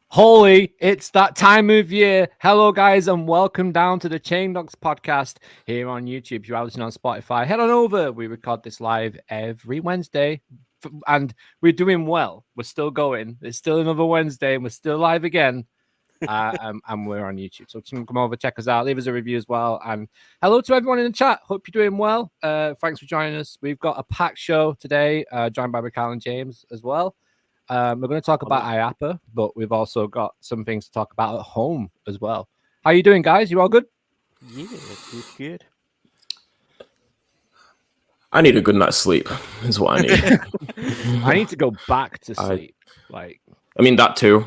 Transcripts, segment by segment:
Holy, it's that time of year. Hello, guys, and welcome down to the Chain Dogs podcast here on YouTube. If you're listening on Spotify, head on over. We record this live every Wednesday, and we're doing well. We're still going. It's still another Wednesday, and we're still live again. And we're on YouTube. So come over, check us out, leave us a review as well. And hello to everyone in the chat. Hope you're doing well. Thanks for joining us. We've got a packed show today, joined by Mikhail and James as well. We're going to talk about Iaapa, but we've also got some things to talk about at home as well. How you doing, guys? You all good? Yeah, good. I need a good night's sleep. Is what I need. I need to go back to sleep. I mean that too.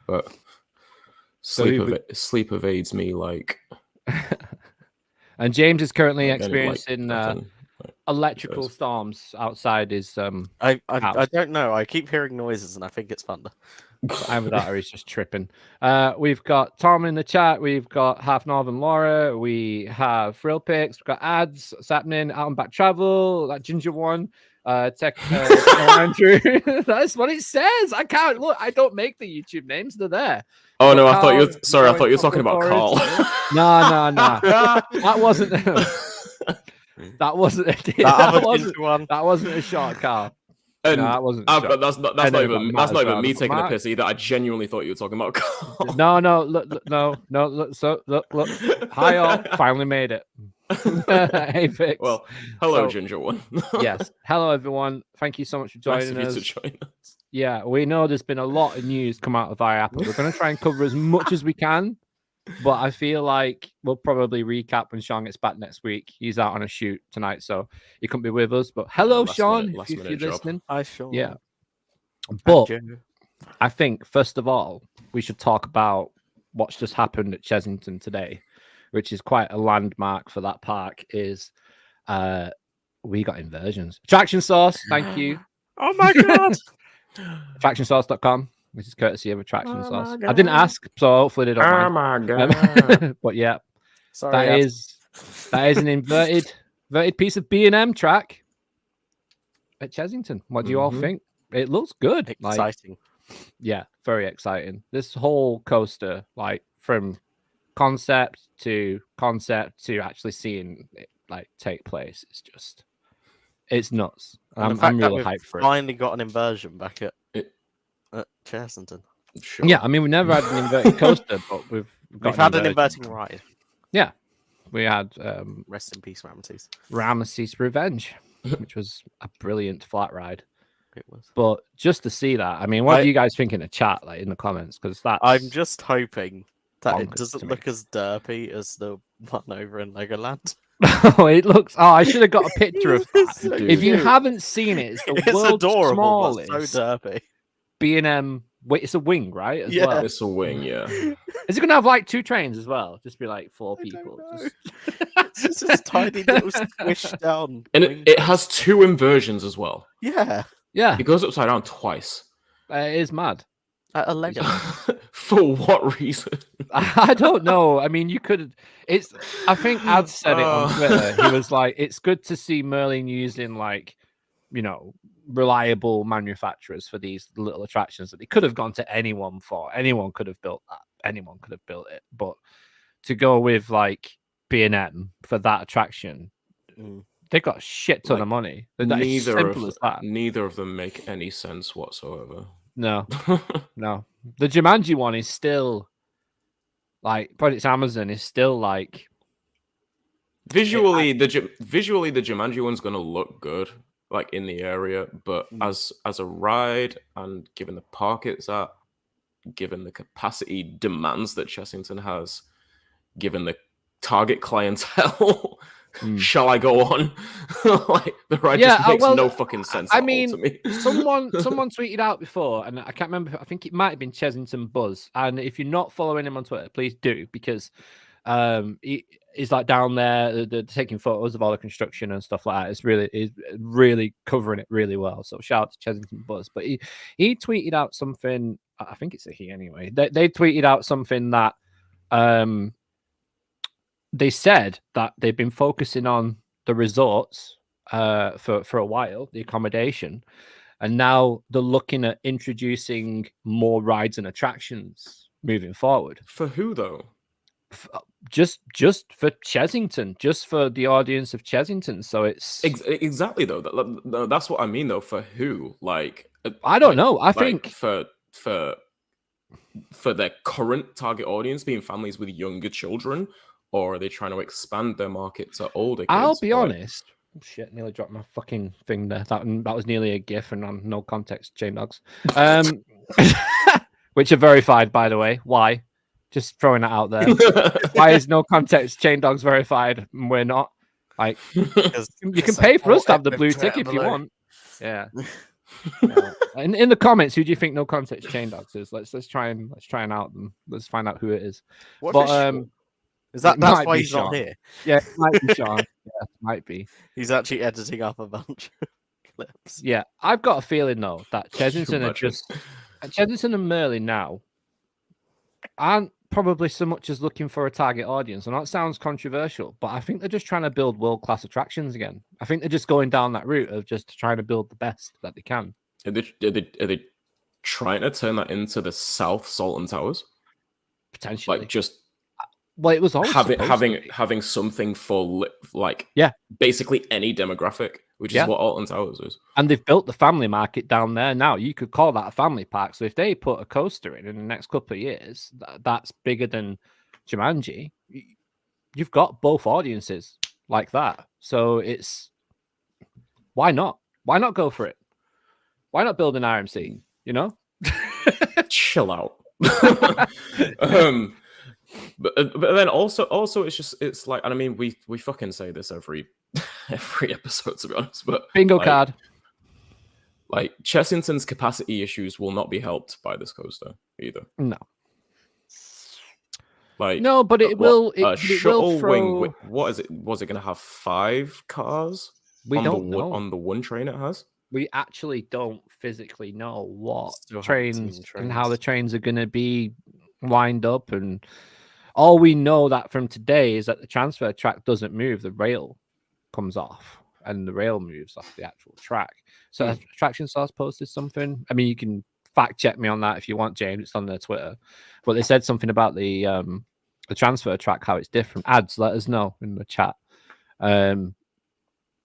But sleep evades me like. And James is currently experiencing electrical storms outside his I don't know. I keep hearing noises and I think it's thunder. Either that or he's just tripping. We've got Tom in the chat. We've got Half Northern Laura. We have Frill Picks. We've got ads. What's happening? Out and back travel. That ginger one. Tech Andrew. That's what it says. I can't look. I don't make the YouTube names. They're there. Oh no! I thought you were talking about Carl. No. That wasn't. That wasn't that wasn't a shot, Carl. And no, that wasn't. That's not even me taking the piss either. I genuinely thought you were talking about Carl. No. Look. So look. Hi all. Finally made it. Hey, Fix. Well, hello, Ginger One. Yes. Hello, everyone. Thank you so much for joining us. Yeah, we know there's been a lot of news come out of Iaapa. We're going to try and cover as much as we can. But I feel like we'll probably recap when Sean gets back next week. He's out on a shoot tonight, so he couldn't be with us. But hello, Sean, if you're listening. Hi, Sean. Yeah. But I think, first of all, we should talk about what's just happened at Chessington today, which is quite a landmark for that park, is we got inversions. Attraction Source, thank you. Oh, my God. AttractionSource.com. Which is courtesy of Attraction Source. I didn't ask, so hopefully they don't mind. Oh my God. But yeah, sorry, that is an inverted piece of B&M track at Chessington. What do you all think? It looks good. Exciting. Yeah, very exciting. This whole coaster, like from concept to actually seeing it like take place, it's nuts. I'm really hyped for it. Finally got an inversion back at Chessington. Sure. Yeah, I mean, we never had an inverted coaster, but we've had an inverting ride. Yeah, we had rest in peace, Ramesses. Ramesses Revenge, which was a brilliant flat ride. It was. But just to see that, I mean, what do you guys think in the chat, like in the comments? Because I'm just hoping that it doesn't look as derpy as the one over in Legoland. Oh, it looks. Oh, I should have got a picture of that. So if you haven't seen it, it's the world's adorable, smallest. So derpy. B&M. Wait, it's a wing, right? As yeah, well. It's a wing. Yeah. Is it gonna have like 2 trains as well? Just be like 4 people. It's just tiny little squished down. And it has 2 inversions as well. Yeah. Yeah. It goes upside down twice. It is mad. At a Lego. For what reason? I don't know. I mean, you could. I think Ad said it on Twitter. He was like, "It's good to see Merlin using reliable manufacturers for these little attractions that they could have gone to anyone for. Anyone could have built that. Anyone could have built it. But to go with like B&M for that attraction, they got a shit ton of money. Neither of them make any sense whatsoever. No. The Jumanji one is still like Project Amazon is still like visually the Jumanji one's gonna look good, like in the area, but as a ride and given the park it's at, given the capacity demands that Chessington has, given the target clientele, shall I go on? Like the ride just makes no fucking sense. I mean, to me. someone tweeted out before, and I can't remember. I think it might have been Chessington Buzz. And if you're not following him on Twitter, please do, because He's like down there, they're taking photos of all the construction and stuff like that. It's really covering it really well. So shout out to Chesington Buzz. But he tweeted out something. I think it's a he anyway. They tweeted out something that they said that they've been focusing on the resorts for a while, the accommodation, and now they're looking at introducing more rides and attractions moving forward. For who though? Just for Chesington, just for the audience of Chesington. So it's exactly though. That's what I mean though. For who? Like I don't know. I think for their current target audience being families with younger children, or are they trying to expand their market to older kids? I'll be honest. Oh, shit, nearly dropped my fucking thing there. That was nearly a GIF and on no context chain dogs. Which are verified, by the way. Why? Just throwing that out there. Why is no context chain dogs verified and we're not? Like you can pay for us to have the blue tick if you want. Yeah. In the comments, who do you think no context chain dogs is? Let's try and out them. Let's find out who it is. Is that's why he's Sean. not here? Yeah, it might be Sean. Yeah, might be. He's actually editing up a bunch of clips. Yeah, I've got a feeling though that Chesington and Merlin now aren't probably so much as looking for a target audience. And that sounds controversial, but I think they're just trying to build world-class attractions again. I think they're just going down that route of just trying to build the best that they can. Are they trying to turn that into the South Salton Towers? Potentially. Like just it was always having something for basically any demographic, which is what Alton Towers is. And they've built the family market down there now. You could call that a family park. So if they put a coaster in the next couple of years, that's bigger than Jumanji. You've got both audiences like that. So it's why not? Why not go for it? Why not build an RMC? You know, chill out. But then also it's like, and I mean we fucking say this every episode, to be honest, but bingo card. Like Chessington's capacity issues will not be helped by this coaster either. No. Like no, but it will. It will throw... What is it? Was it going to have 5 cars? We don't know on the one train it has. We actually don't physically know what trains and how the trains are going to be lined up, and all we know that from today is that the transfer track doesn't move. The rail comes off, and the rail moves off the actual track. So Attraction Source posted something. I mean, you can fact check me on that if you want, James. It's on their Twitter. But they said something about the transfer track, how it's different. Ads, let us know in the chat.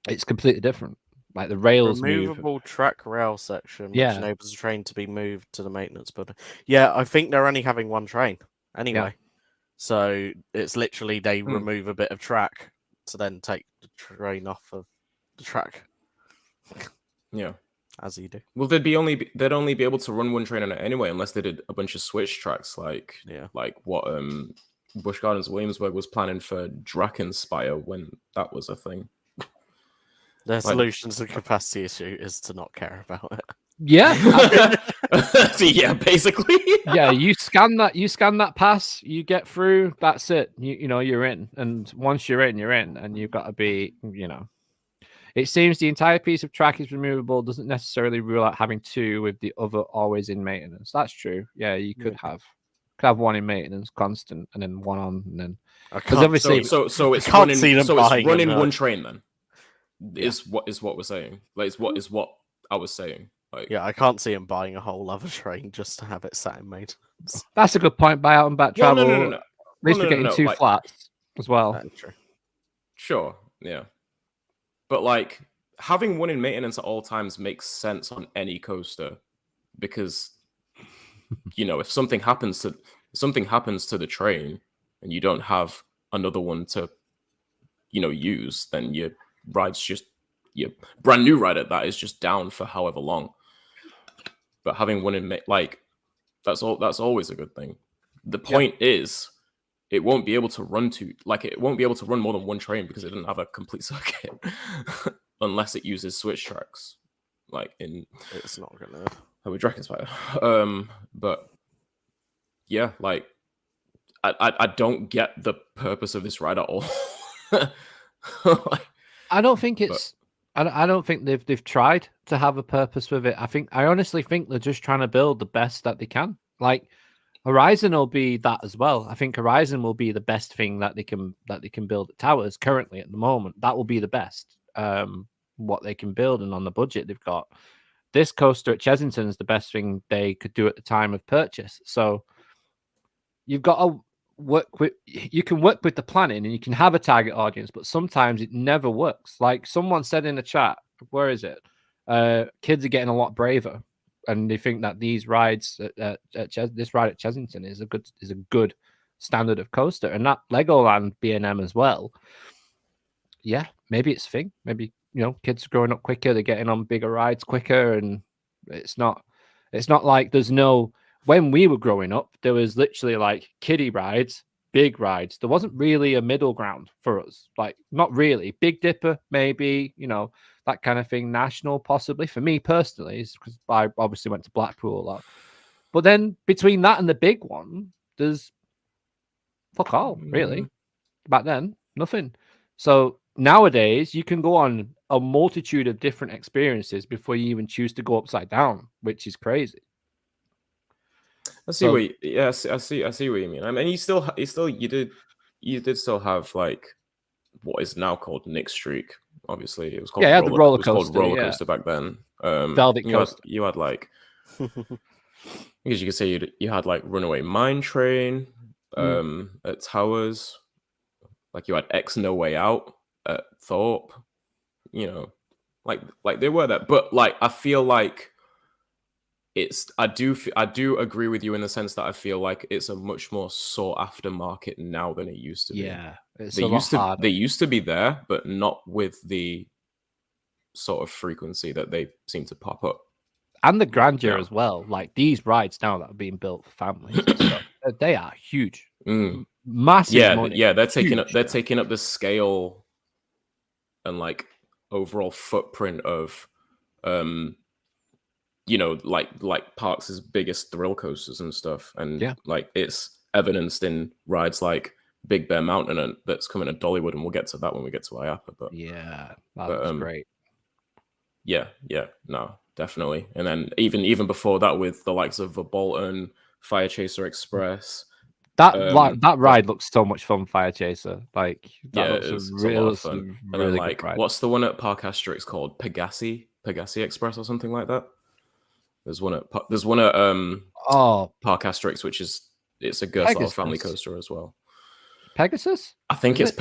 It's completely different. Like the rails removable track rail section, which enables the train to be moved to the maintenance building. Yeah, I think they're only having one train anyway. Yeah. So it's literally they remove a bit of track to then take the train off of the track. Yeah, as you do. Well, they'd only be able to run one train on it anyway, unless they did a bunch of switch tracks, like what Busch Gardens Williamsburg was planning for Drakenspeyer when that was a thing. Their solution to the capacity issue is to not care about it. Yeah. Yeah, basically. Yeah, you scan that pass, you get through, that's it. You know, you're in. And once you're in, and you've got to be, It seems the entire piece of track is removable, doesn't necessarily rule out having 2 with the other always in maintenance. That's true. Yeah, you could have one in maintenance, constant, and then one on, and then because obviously so it's running one train then. Is what we're saying. Like is what I was saying. Like, yeah, I can't see him buying a whole other train just to have it sat in maintenance. That's a good point. Buy out and back travel. No. At least we're getting 2 flats as well. That's true. Sure, yeah. But like having one in maintenance at all times makes sense on any coaster, because if something happens to the train and you don't have another one to use, then your brand new ride at that is just down for however long. But having one in that's always a good thing. The point is it won't be able to run more than one train because it doesn't have a complete circuit unless it uses switch tracks. It's not gonna with Drakenspeyer. But yeah, I don't get the purpose of this ride at all. I don't think it's. I don't think they've tried to have a purpose with it. I honestly think they're just trying to build the best that they can. Like Horizon will be that as well. I think Horizon will be the best thing that they can build at Towers currently at the moment. That will be the best. What they can build and on the budget they've got. This coaster at Chesington is the best thing they could do at the time of purchase. So you've got to you can work with the planning and you can have a target audience, but sometimes it never works. Like someone said in the chat, where is it? Kids are getting a lot braver, and they think that these rides this ride at Chesington is a good standard of coaster, and that Legoland B&M as well. Yeah, maybe it's a thing. Maybe kids are growing up quicker, they're getting on bigger rides quicker, and it's not like there's no. When we were growing up, there was literally like kiddie rides, big rides. There wasn't really a middle ground for us. Like, not really. Big Dipper, maybe, that kind of thing. National, possibly. For me personally, because I obviously went to Blackpool a lot. But then between that and the big one, there's fuck all, really. Back then, nothing. So nowadays, you can go on a multitude of different experiences before you even choose to go upside down, which is crazy. I see what I see what you mean. I mean, you did still have like what is now called Nick Streak. Obviously, it was called the roller coaster. Roller coaster back then. Velvet coaster. You had like, because you could say you had like Runaway Mine Train at Towers. Like you had X No Way Out at Thorpe. Like they were there, but like I feel like. I do agree with you in the sense that I feel like it's a much more sought after market now than it used to be. Yeah, they used to be there, but not with the sort of frequency that they seem to pop up. And the grandeur as well. Like these rides now that are being built for families and stuff, they are huge, massive. Money. Yeah, they're taking up the scale and like overall footprint of like Parks' biggest thrill coasters and stuff. And like it's evidenced in rides like Big Bear Mountain and that's coming to Dollywood, and we'll get to that when we get to Iaapa. But that's great. Yeah, no, definitely. And then even before that with the likes of the Bolton, Fire Chaser Express. That ride looks so much fun, Fire Chaser. Like it's a lot of fun. And then like what's the one at Park Asterix called? Pegassi Express or something like that? There's one at Park Asterix, which it's a Gerstlauer family coaster as well. Pegasus? I think it's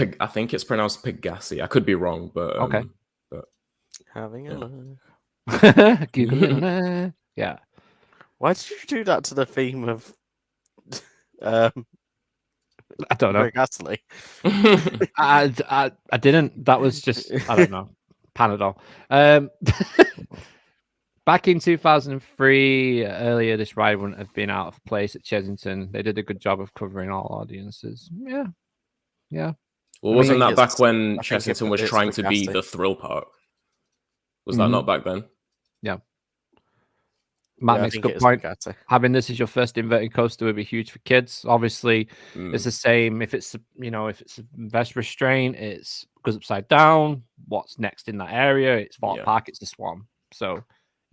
pronounced Pegassi. I could be wrong, but okay. But having Google yeah. Why did you do that to the theme of? I don't know. Pegassi. I didn't. That was just I don't know. Panadol. Back in 2003, earlier, this ride wouldn't have been out of place at Chesington. They did a good job of covering all audiences. Yeah. Well, wasn't that back when Chesington was trying to be the thrill park? Was that not back then? Yeah. Matt makes a good point. Having this as your first inverted coaster would be huge for kids. Obviously, it's the same. If it's if it's a vest restraint, it goes upside down. What's next in that area? It's Vault Park. It's the Swan. So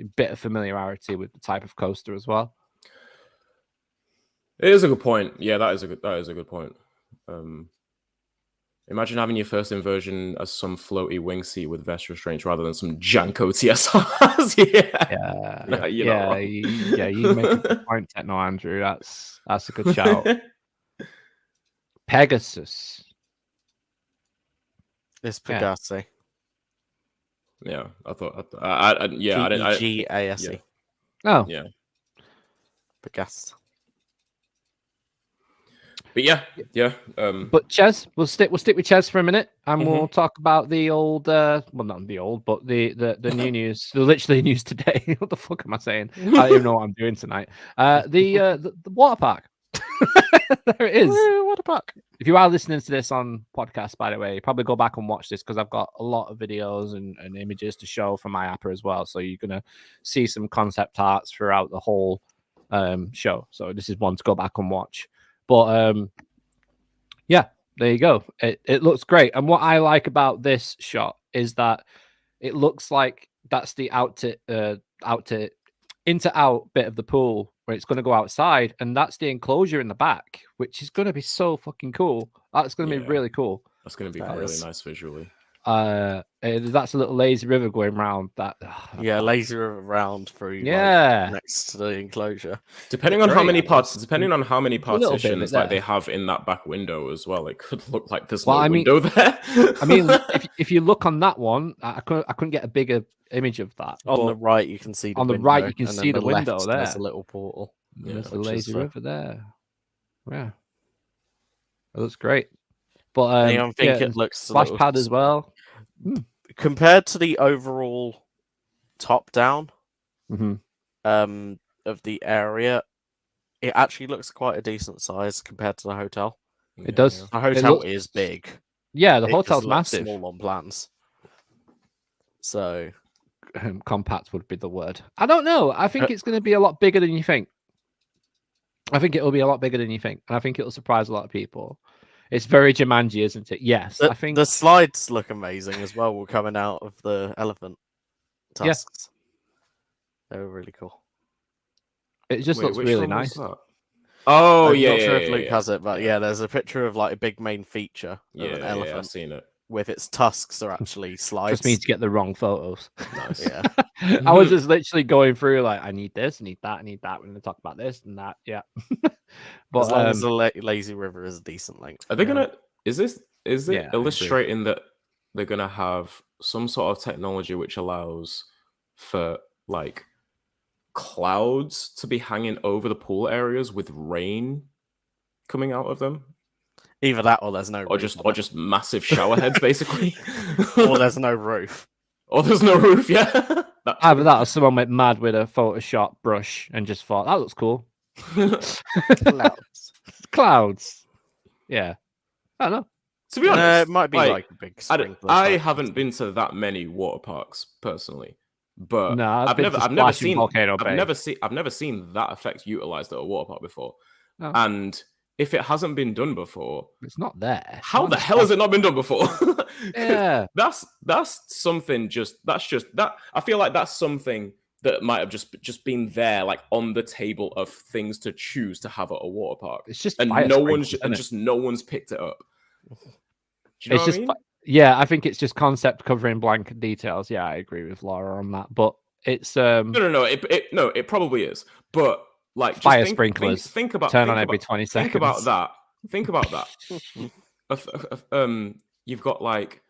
a bit of familiarity with the type of coaster as well. It is a good point. Yeah, that is a good point. Imagine having your first inversion as some floaty wing seat with vest restraints rather than some Janko TSRs. You make a good point, Techno Andrew. That's a good shout. Pegasus. It's Pegassi. Yeah, I thought. I didn't. G-A-S-E. Oh, yeah. Pegasus. But yeah. But Ches, we'll stick with Ches for a minute, and we'll talk about the old. Well, not the old, but the new news. Literally news today. What the fuck am I saying? I don't even know what I'm doing tonight. The water park. There it is. Water park. If you are listening to this on podcast, by the way, probably go back and watch this because I've got a lot of videos and images to show from Iaapa as well. So you're gonna see some concept arts throughout the whole show. So this is one to go back and watch. But There you go. It looks great. And what I like about this shot is that it looks like that's the out to into out bit of the pool where it's going to go outside, and that's the enclosure in the back, which is going to be so fucking cool. That's going to be really cool. That's going to be really nice visually. That's a little lazy river going round that. Lazy river round through. Yeah, next to the enclosure. Depending on how many partitions like they have in that back window as well, it could look like there's no window there. I mean, if you look on that one, I couldn't get a bigger image of that. On the right, you can see the on the window, right you can see the window left, there. There's a little portal. There's the lazy river there. Yeah, it looks great. But I think it looks splash pad as well. Compared to the overall top down of the area, it actually looks quite a decent size compared to the hotel. It does. The hotel is big. Yeah, the hotel's massive. Small on plans. So compact would be the word. I don't know. I think it's going to be a lot bigger than you think. I think it will be a lot bigger than you think, and I think it will surprise a lot of people. It's very Jumanji, isn't it? Yes, I think the slides look amazing as well. We're coming out of the elephant tusks. They were really cool. It just looks really nice. Oh, I'm not sure if Luke has it, but there's a picture of like a big main feature of an elephant. I've seen it. With its tusks are actually slides. Just means to get the wrong photos. Nice. I was just literally going through like, I need this, I need that, I need that. We're going to talk about this and that. Yeah. But as long as the lazy river is a decent length. Are they gonna? Is it illustrating that they're gonna have some sort of technology which allows for like clouds to be hanging over the pool areas with rain coming out of them? Either that, or there's no roof, or just massive shower heads, basically. Or there's no roof. Or there's no roof. Yeah. Either that, or someone went mad with a Photoshop brush and just thought that looks cool. Clouds. Yeah. I don't know. To be honest, it might be like a big sprinkler. I haven't been to that many water parks personally, but no, I've never seen that effect utilized at a water park before. Oh. And if it hasn't been done before, it's not there. How the hell has it not been done before? Yeah, that's something. I feel like that's something that might have just been there, like on the table of things to choose to have at a water park. It's just no one's picked it up. Do you know what I mean? Yeah, I think it's just concept covering blank details. Yeah, I agree with Laura on that. But it's no, it probably is. But like fire sprinklers. Think about every 20 seconds. Think about that. You've got like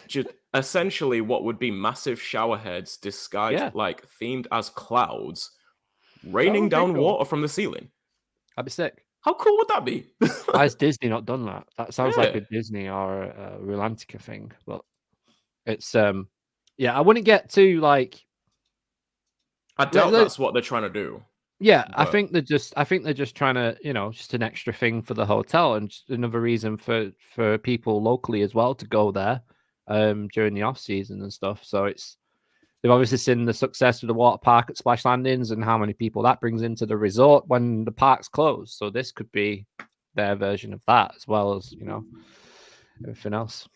just essentially what would be massive shower heads disguised like themed as clouds, raining down water from the ceiling. That'd be sick. How cool would that be? Why has Disney not done that? That sounds like a Disney or a Rolantica thing. But it's I wouldn't get too like. I doubt that's what they're trying to do. Yeah, but I think they're just trying to, just an extra thing for the hotel and just another reason for people locally as well to go there during the off season and stuff. So they've obviously seen the success of the water park at Splash Landings and how many people that brings into the resort when the park's closed. So this could be their version of that as well as, everything else.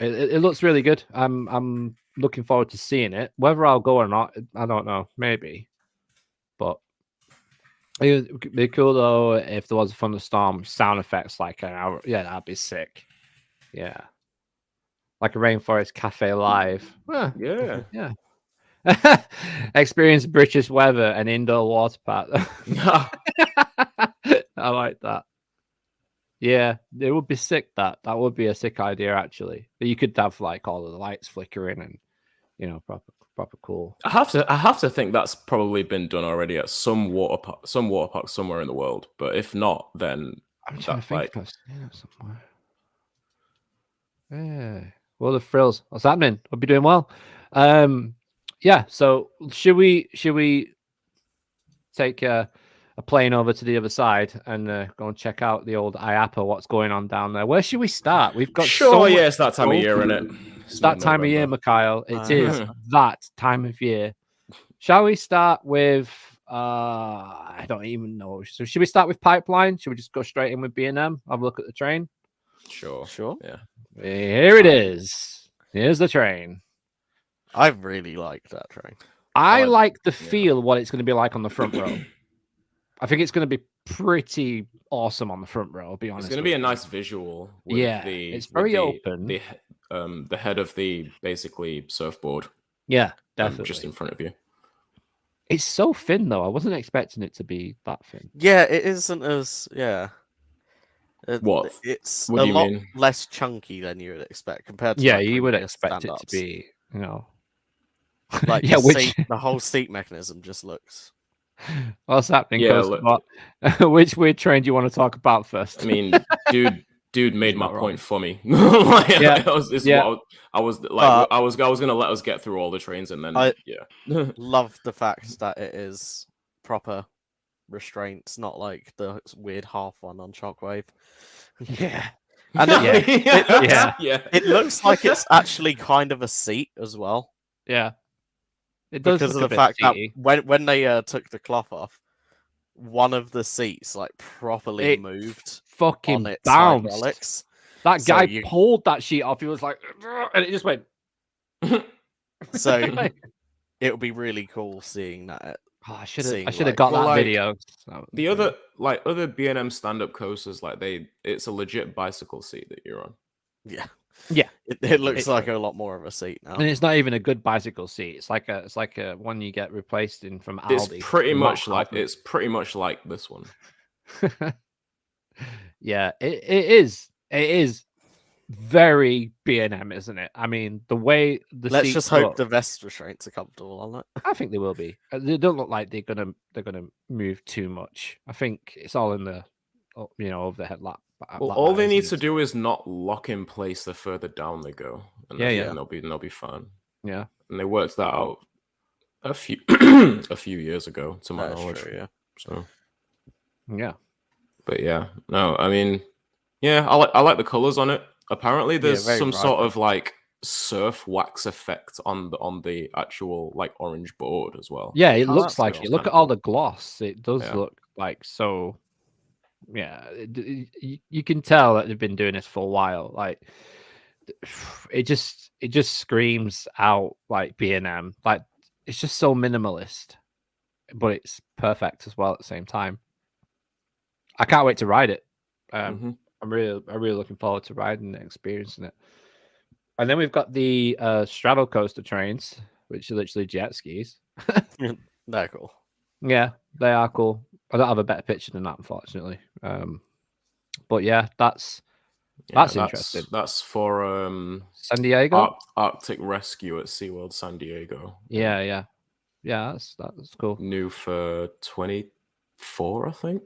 It looks really good. I'm looking forward to seeing it. Whether I'll go or not, I don't know. Maybe. But it would be cool though if there was a thunderstorm, sound effects like an hour. Yeah, that'd be sick. Yeah, like a Rainforest Cafe live. Yeah. Experience British weather and indoor water park. I like that. Yeah, it would be sick. That would be a sick idea actually. You could have like all of the lights flickering and proper cool. I have to think that's probably been done already at some water park somewhere in the world. But if not, then I'm trying to think if I've seen it somewhere. Yeah. Well, the frills. What's happening? I'll be doing well. Yeah. So should we take a plane over to the other side and go and check out the old Iaapa? What's going on down there? Where should we start? We've got it's that time of year, isn't it? It's that time of year, Mikhail. It is that time of year. Shall we start with I don't even know. So should we start with Pipeline? Should we just go straight in with B&M? Have a look at the train? Sure. Yeah. Here it is. Here's the train. I really like that train. I like the feel what it's going to be like on the front row. I think it's going to be pretty awesome on the front row. I'll be honest. It's going to be a nice visual. With it's very open. The head of the basically surfboard. Yeah, definitely. Just in front of you. It's so thin though. I wasn't expecting it to be that thin. Yeah, it isn't as What? It's what a do you lot mean? less chunky than you would expect compared to you would expect it to be, like the whole seat mechanism just looks. What's happening? Yeah, which weird train do you want to talk about first? I mean, dude made my point for me. I was gonna let us get through all the trains and then I love the fact that it is proper restraints, not like the weird half one on Shockwave. Yeah. And it looks like it's actually kind of a seat as well. Yeah. It does because of the fact that when they took the cloth off, one of the seats like properly moved. Fucking on its bounced. Hydraulics. That guy pulled that sheet off. He was like, and it just went. So it would be really cool seeing that. I should have got that video. The other B&M stand-up coasters, it's a legit bicycle seat that you're on. Yeah. Yeah, it looks like a lot more of a seat now, and it's not even a good bicycle seat. It's like a one you get replaced in from Aldi. It's pretty much like this one. Yeah, it is. It is very B&M, isn't it? I mean, the way the let's just hope the vest restraints are comfortable on it. I think they will be. They don't look like they're gonna move too much. I think it's all in the over the headlamp. Well, all they need to do is not lock in place the further down they go, and then they'll be fine. Yeah, and they worked that out a few years ago, to my knowledge. True, yeah. So, yeah, but yeah, no, I mean, yeah, I like the colors on it. Apparently, there's some sort of like surf wax effect on the actual like orange board as well. Yeah, it looks like it. Look at all the gloss. It does look like so. Yeah, you can tell that they've been doing this for a while. Like, it just screams out like B&M. Like, it's just so minimalist, but it's perfect as well at the same time. I can't wait to ride it. I'm really looking forward to riding it, experiencing it. And then we've got the straddle coaster trains, which are literally jet skis. They're cool. Yeah, they are cool. I don't have a better picture than that, unfortunately. But yeah, that's interesting. That's for San Diego Arctic Rescue at SeaWorld San Diego. Yeah. That's cool. New for 24, I think.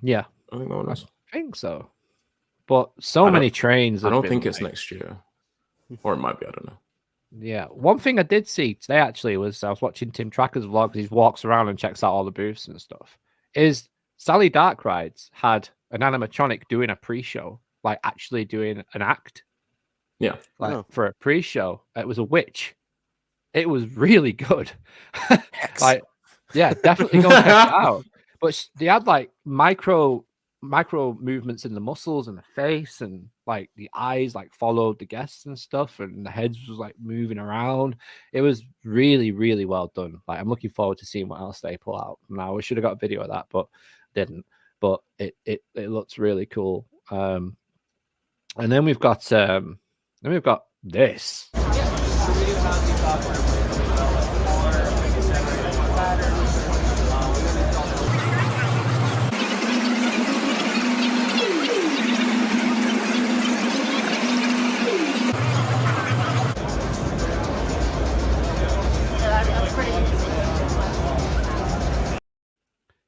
Yeah, I think that one is. I think so. But so many trains. I don't think it's next year, or it might be. I don't know. Yeah, one thing I did see today actually was I was watching Tim Tracker's vlog. He walks around and checks out all the booths and stuff. Is Sally Dark Rides had an animatronic doing a pre-show, like actually doing an act. Yeah, for a pre-show. It was a witch. It was really good. Definitely go check it out. But they had like micro movements in the muscles and the face, and like the eyes like followed the guests and stuff, and the heads was like moving around. It was really, really well done. Like, I'm looking forward to seeing what else they pull out. Now, we should have got a video of that, but didn't. But it looks really cool. And then we've got this.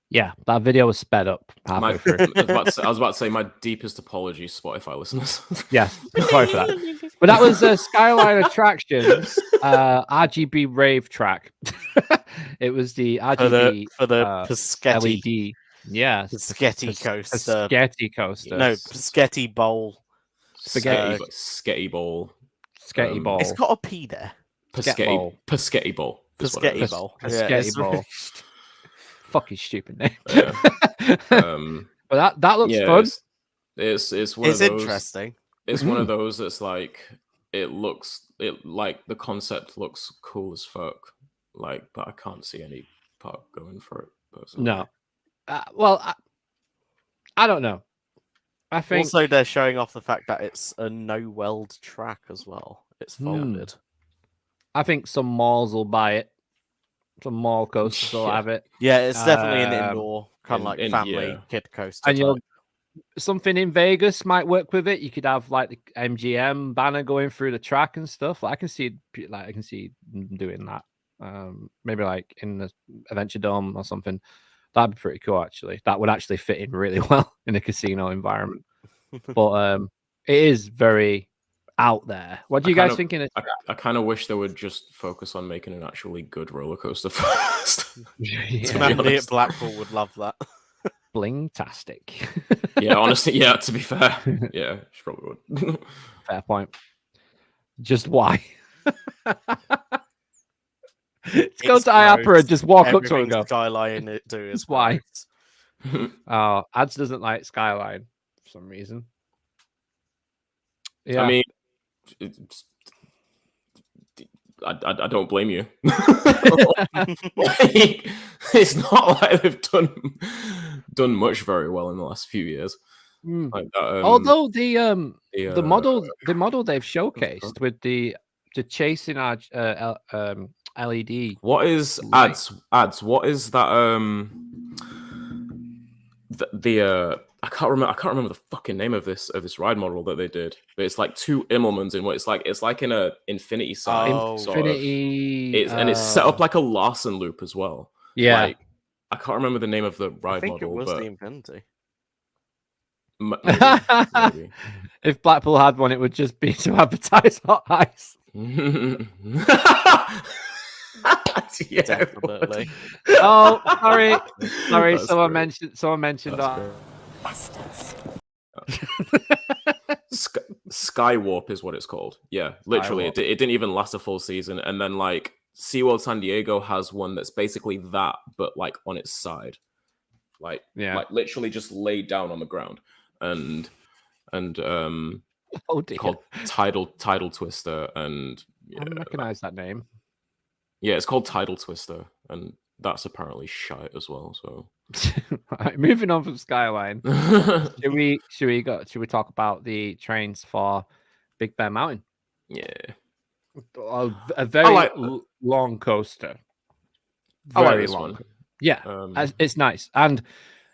Yeah, that video was sped up halfway through. I was about to say my deepest apologies, Spotify listeners. Yeah, sorry for that. But that was Skyline Attractions RGB rave track. It was the RGB for the Pescetti LED. Yeah, Pescetti coaster. Pescetti coaster. No, Pescetti bowl. Spaghetti bowl. Spaghetti bowl. It's got a P there. Pescetti bowl. Pescetti bowl. Pescetti bowl. Fucking stupid name. Yeah. But that looks fun. It's one of those, interesting. it's one of those that's like it like the concept looks cool as fuck, like, but I can't see any park going for it personally. No. Well, I don't know. I think also they're showing off the fact that it's a no-weld track as well. It's folded. I think some malls will buy it. Some mall coasters will have it. Yeah, it's definitely an indoor kind of like family kid coaster. And something in Vegas might work with it. You could have like the MGM banner going through the track and stuff. I can see them doing that. Maybe like in the Adventure Dome or something. That'd be pretty cool, actually. That would actually fit in really well in a casino environment. But it is very out there. What do you guys think? I kind of wish they would just focus on making an actually good roller coaster first. Somebody at Blackpool would love that. Bling-tastic. Yeah, honestly, yeah, to be fair. Yeah, she probably would. Fair point. Just why? Let's go to Iaapa and just walk up to it and go. Skyline it do is why. Oh, Ads doesn't like Skyline for some reason. Yeah. I mean, I don't blame you. It's not like they've done much very well in the last few years. Like that, although the model they've showcased with the chasing our LED. What is ads? What is that? I can't remember the fucking name of this ride model that they did. But it's like two Immelmans in what it's like in a infinity sign. And it's set up like a Larsen loop as well. Yeah, like, I can't remember the name of the ride model. I think it was the Infinity. Maybe. If Blackpool had one, it would just be to advertise hot ice. Yeah, definitely. Oh, sorry. Someone mentioned that. Skywarp is what it's called. Yeah, literally, it didn't even last a full season. And then like SeaWorld San Diego has one that's basically that, but like on its side, like literally just laid down on the ground, and called Tidal Twister, and I don't recognize that name. Yeah, it's called Tidal Twister, and that's apparently shite as well. So, right, moving on from Skyline, should we talk about the trains for Big Bear Mountain? Yeah, a very long coaster. Very long. One. Yeah, it's nice, and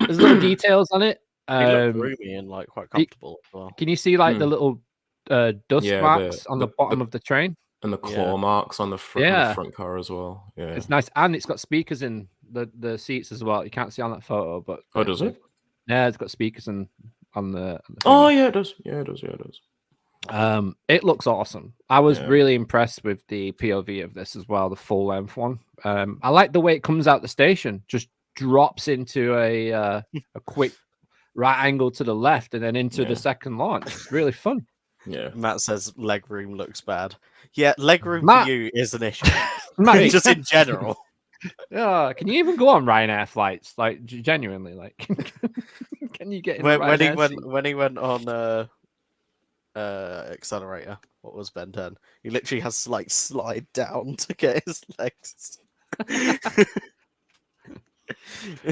there's little details on it. It looked roomy and like quite comfortable as well. Can you see like the little dust marks on the bottom of the train? And the claw marks on the front car as well. Yeah, it's nice, and it's got speakers in the seats as well. You can't see on that photo, but does it? Yeah, it's got speakers on the oh yeah, it does. Yeah, it does. It looks awesome. I was really impressed with the POV of this as well, the full length one. I like the way it comes out the station, just drops into a quick right angle to the left, and then into the second launch. It's really fun. Yeah, Matt says legroom looks bad. Yeah, legroom for you is an issue. Just in general. Yeah, can you even go on Ryanair flights? Like genuinely, like can you get in when he went on Accelerator? What was Ben 10? He literally has to like slide down to get his legs.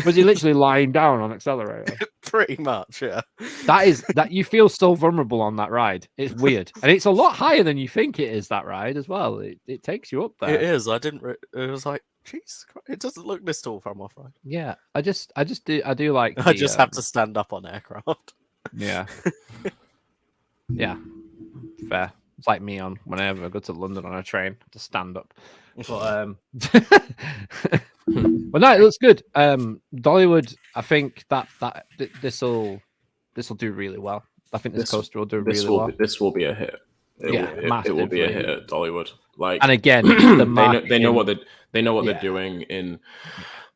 Was he literally lying down on Accelerator? Pretty much, yeah. That you feel so vulnerable on that ride. It's weird, and it's a lot higher than you think it is. That ride as well. It takes you up there. It is. It was like, jeez, it doesn't look this tall from off road. Yeah, I do like. I just have to stand up on aircraft. Yeah. Yeah. Fair. It's like me on whenever I go to London on a train to stand up. But well, no, it looks good. Dollywood, I think that this will do really well. I think this coaster will do really well. This will be a hit. It will be a hit at Dollywood. Like, and again, they know what they're doing in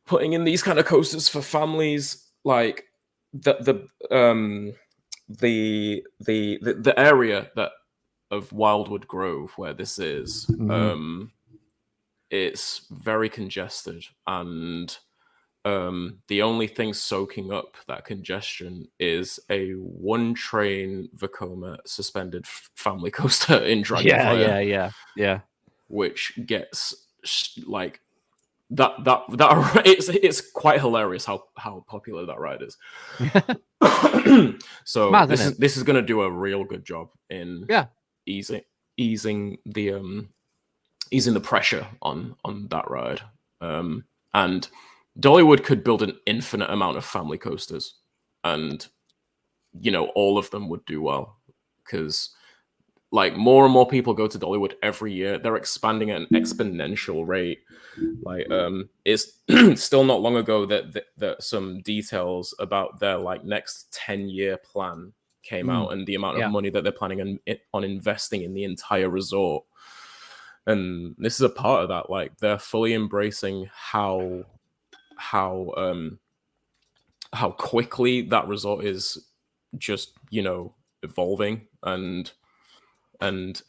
putting in these kind of coasters for families. Like the area that of Wildwood Grove where this is. It's very congested, and the only thing soaking up that congestion is a one-train Vekoma suspended family coaster in Dragonfire. Yeah. Which gets like that it's quite hilarious how popular that ride is. So Mad, this is going to do a real good job in easing the pressure on that ride. And Dollywood could build an infinite amount of family coasters, and all of them would do well, because like more and more people go to Dollywood every year. They're expanding at an exponential rate. Like it's still not long ago that some details about their like next 10-year plan came out, and the amount of money that they're planning on investing in the entire resort. And this is a part of that. Like they're fully embracing how quickly that resort is just evolving, and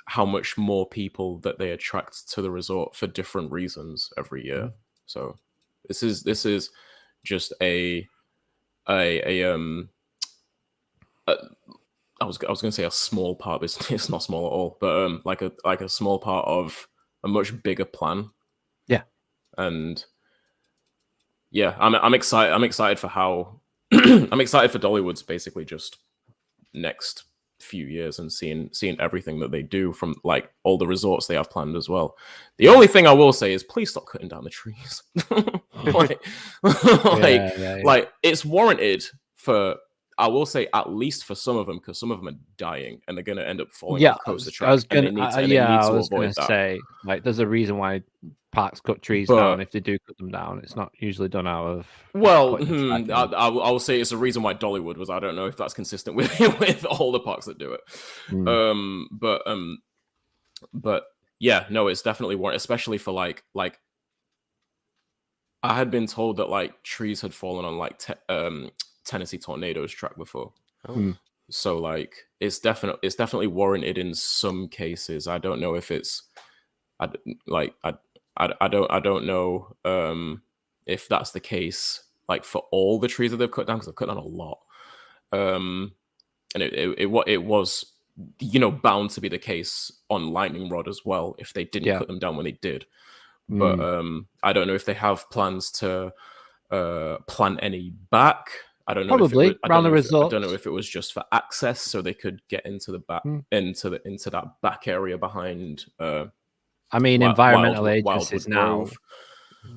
how much more people that they attract to the resort for different reasons every year. So this is just I was going to say a small part, but it's not small at all, but like a small part of a much bigger plan. Yeah. And yeah, I'm excited. I'm excited for how I'm excited for Dollywood's basically just next few years, and seeing everything that they do from like all the resorts they have planned as well. The only thing I will say is please stop cutting down the trees. Like it's warranted for, I will say, at least for some of them, because some of them are dying and they're going to end up falling off coaster track. I was going to say, like, there's a reason why parks cut trees down. If they do cut them down, it's not usually done out of. Well, I will say it's a reason why Dollywood was. I don't know if that's consistent with all the parks that do it. But yeah, no, it's definitely warranted, especially for like I had been told that like trees had fallen on like Tennessee Tornadoes track before. So like it's definitely warranted in some cases. I don't know if it's I don't know if that's the case like for all the trees that they've cut down, because they've cut down a lot. And it was bound to be the case on Lightning Rod as well if they didn't cut them down when they did. But I don't know if they have plans to plant any back. I don't know. Probably around the resort. I don't know if it was just for access, so they could get into the back, into that back area behind. I mean, environmental agencies now.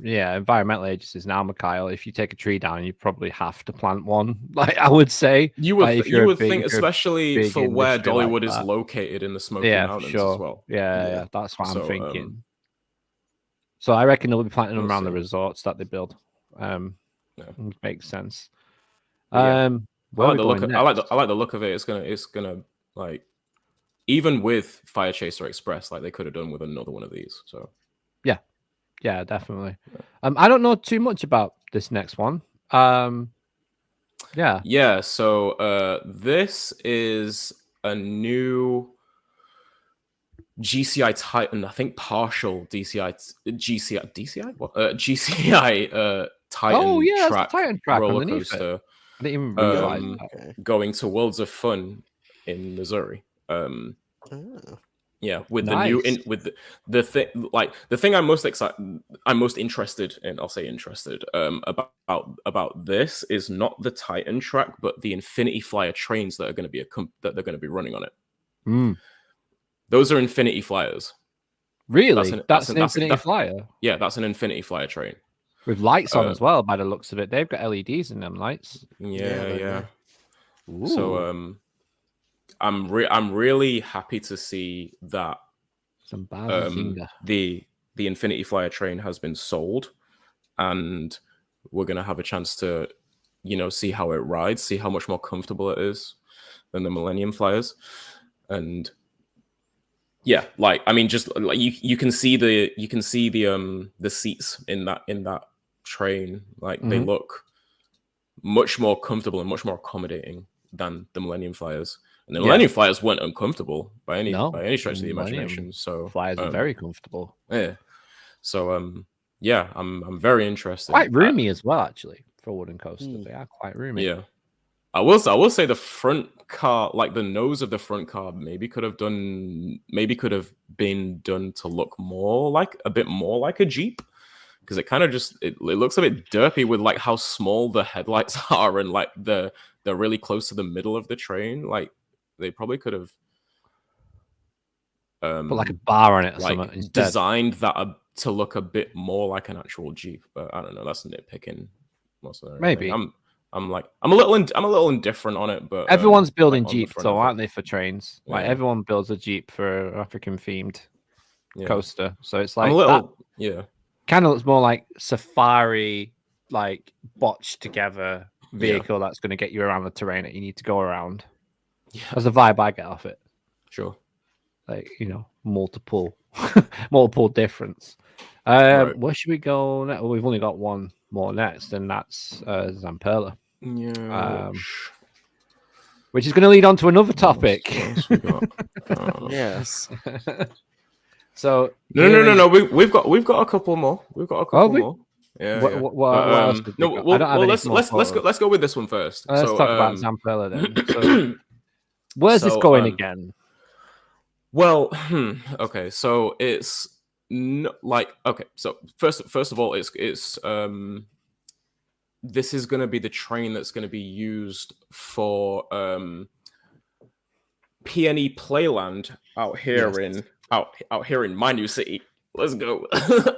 Yeah, environmental agencies now, Mikhail. If you take a tree down, you probably have to plant one. Like I would say, you would think, especially for where Dollywood is located in the Smoky Mountains as well. Yeah, that's what I'm thinking. So I reckon they'll be planting them around the resorts that they build. Makes sense. I like the look of it. It's gonna like, even with Fire Chaser Express, like they could have done with another one of these. So yeah, definitely. I don't know too much about this next one. So this is a new GCI Titan, I think partial GCI Titan track roller coaster. I didn't even realize going to Worlds of Fun in Missouri. Yeah, with the new the thing I'm most interested in. I'll say interested about this is not the Titan track, but the Infinity Flyer trains that are going to be running on it. Those are Infinity Flyers. Really? That's an Infinity Flyer? Yeah, that's an Infinity Flyer train. With lights on as well, by the looks of it. They've got LEDs in them lights. Yeah. So I'm really happy to see that the Infinity Flyer train has been sold, and we're gonna have a chance to see how it rides, see how much more comfortable it is than the Millennium Flyers. And yeah, like I mean, just like you can see the seats in that train, like they look much more comfortable and much more accommodating than the Millennium Flyers. And the Millennium Flyers weren't uncomfortable by any stretch of the imagination. So Flyers are very comfortable. Yeah. So yeah, I'm very interested. Quite roomy as well, actually, for a wooden coaster. They are quite roomy. Yeah. I will say the front car, like the nose of the front car, maybe could have been done to look a bit more like a Jeep, because it kind of just it looks a bit derpy with like how small the headlights are, and like they're really close to the middle of the train. Like they probably could have put like a bar on it or like something instead. designed that to look a bit more like an actual Jeep. But I don't know, that's nitpicking. Maybe. I'm a little indifferent on it, but everyone's building like Jeeps, though, aren't they, for trains? Like everyone builds a Jeep for an African themed coaster, so it's like I'm a little kind of looks more like safari, like botched together vehicle that's going to get you around the terrain that you need to go around. Yeah, that's the vibe I get off it. Sure, like multiple difference. Right. Where should we go next? Well, we've only got one more next, and that's Zamperla. Yeah. Which is going to lead on to another topic. Yes. So no. We've got a couple more. We've got a couple more. Yeah. What else? Let's go with this one first. Let's talk about Zamperla then. So, where's this going again? Well, okay. So it's okay. So first of all, it's this is going to be the train that's going to be used for PNE Playland out here in my new city. Let's go. So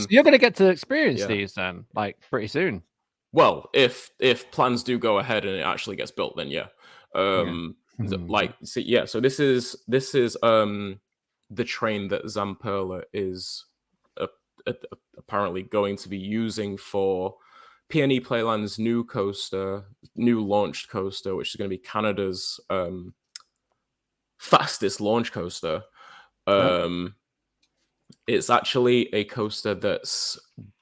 you're going to get to experience these then, like pretty soon. Well, if plans do go ahead and it actually gets built, then yeah. So this is the train that Zamperla is apparently going to be using for PNE Playland's new launched coaster, which is going to be Canada's fastest launch coaster. It's actually a coaster that's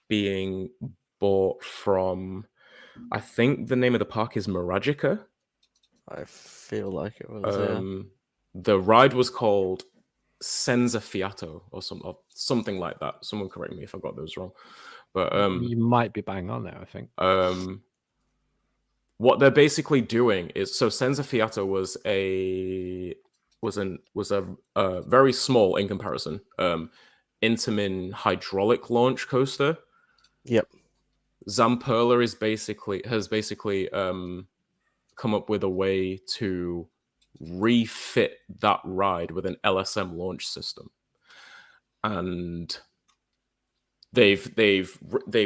being bought from, I think the name of the park is Miragica. I feel like it was. The ride was called Senza Fiato or something like that. Someone correct me if I got those wrong. But you might be bang on there, I think. What they're basically doing is, so Senza Fiato was a very small, in comparison, Intamin hydraulic launch coaster. Yep. Zamperla has basically come up with a way to refit that ride with an LSM launch system, and they've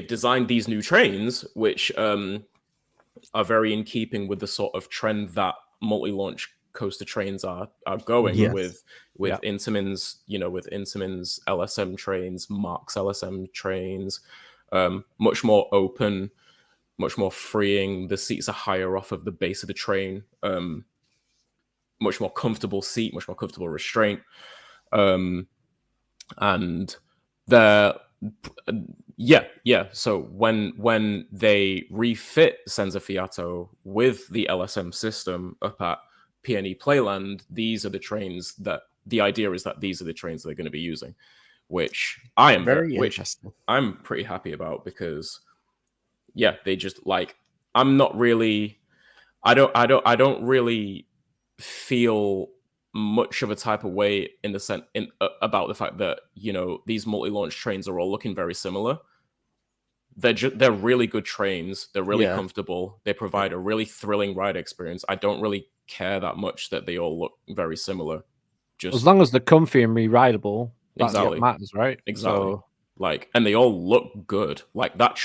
designed these new trains, which are very in keeping with the sort of trend that multi-launch coaster trains are going with Intamin's, with Intamin's LSM trains, Mark's LSM trains, much more open, much more freeing. The seats are higher off of the base of the train, much more comfortable seat, much more comfortable restraint, and they're So when they refit Senza Fiato with the LSM system up at PNE Playland, these are the trains that the idea is that these are the trains they're going to be using, which I am I'm pretty happy about, because they just like, I don't really feel much of a type of way in the sense about the fact that these multi-launch trains are all looking very similar. They're really good trains. They're really comfortable. They provide a really thrilling ride experience. I don't really care that much that they all look very similar. Just as long as they're comfy and re-rideable, that's what matters, right? Exactly. So... and they all look good. Like that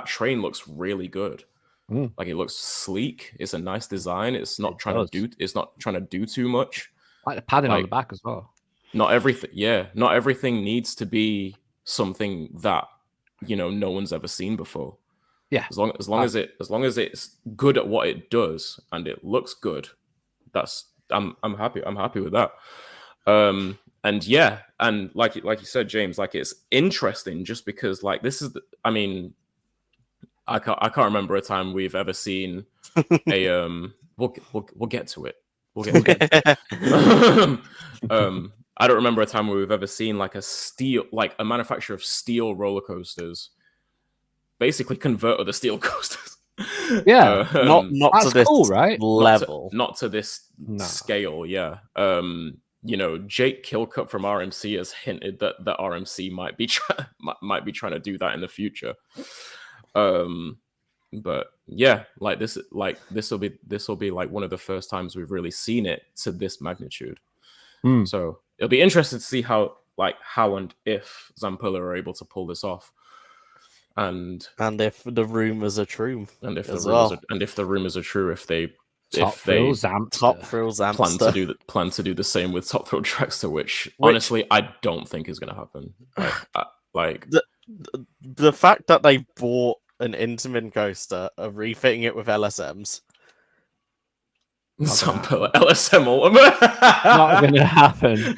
train looks really good. Like it looks sleek. It's a nice design. It's not trying to do too much. Like the padding on the back as well. Not everything needs to be something that no one's ever seen before. Yeah. As long as it's good at what it does and it looks good, I'm happy. I'm happy with that. And like you said, James, like it's interesting just because like this is I can't remember a time we've ever seen a we'll get to it. We'll get to it. I don't remember a time where we've ever seen like a manufacturer of steel roller coasters basically convert other steel coasters. Yeah, not that's to this cool, right? level, not to this scale. Yeah. Jake Kilcup from RMC has hinted that RMC might be trying to do that in the future. But yeah, this will be like one of the first times we've really seen it to this magnitude. So it'll be interesting to see how and if Zampella are able to pull this off, and if the rumors are true, and if the rumors are true, if they Top Thrill Zamster plan to do the same with Top Thrill Dragster, which honestly I don't think is going to happen. The fact that they bought an Intamin coaster of refitting it with LSMs. Zampella LSM Ultimate. Not going to happen.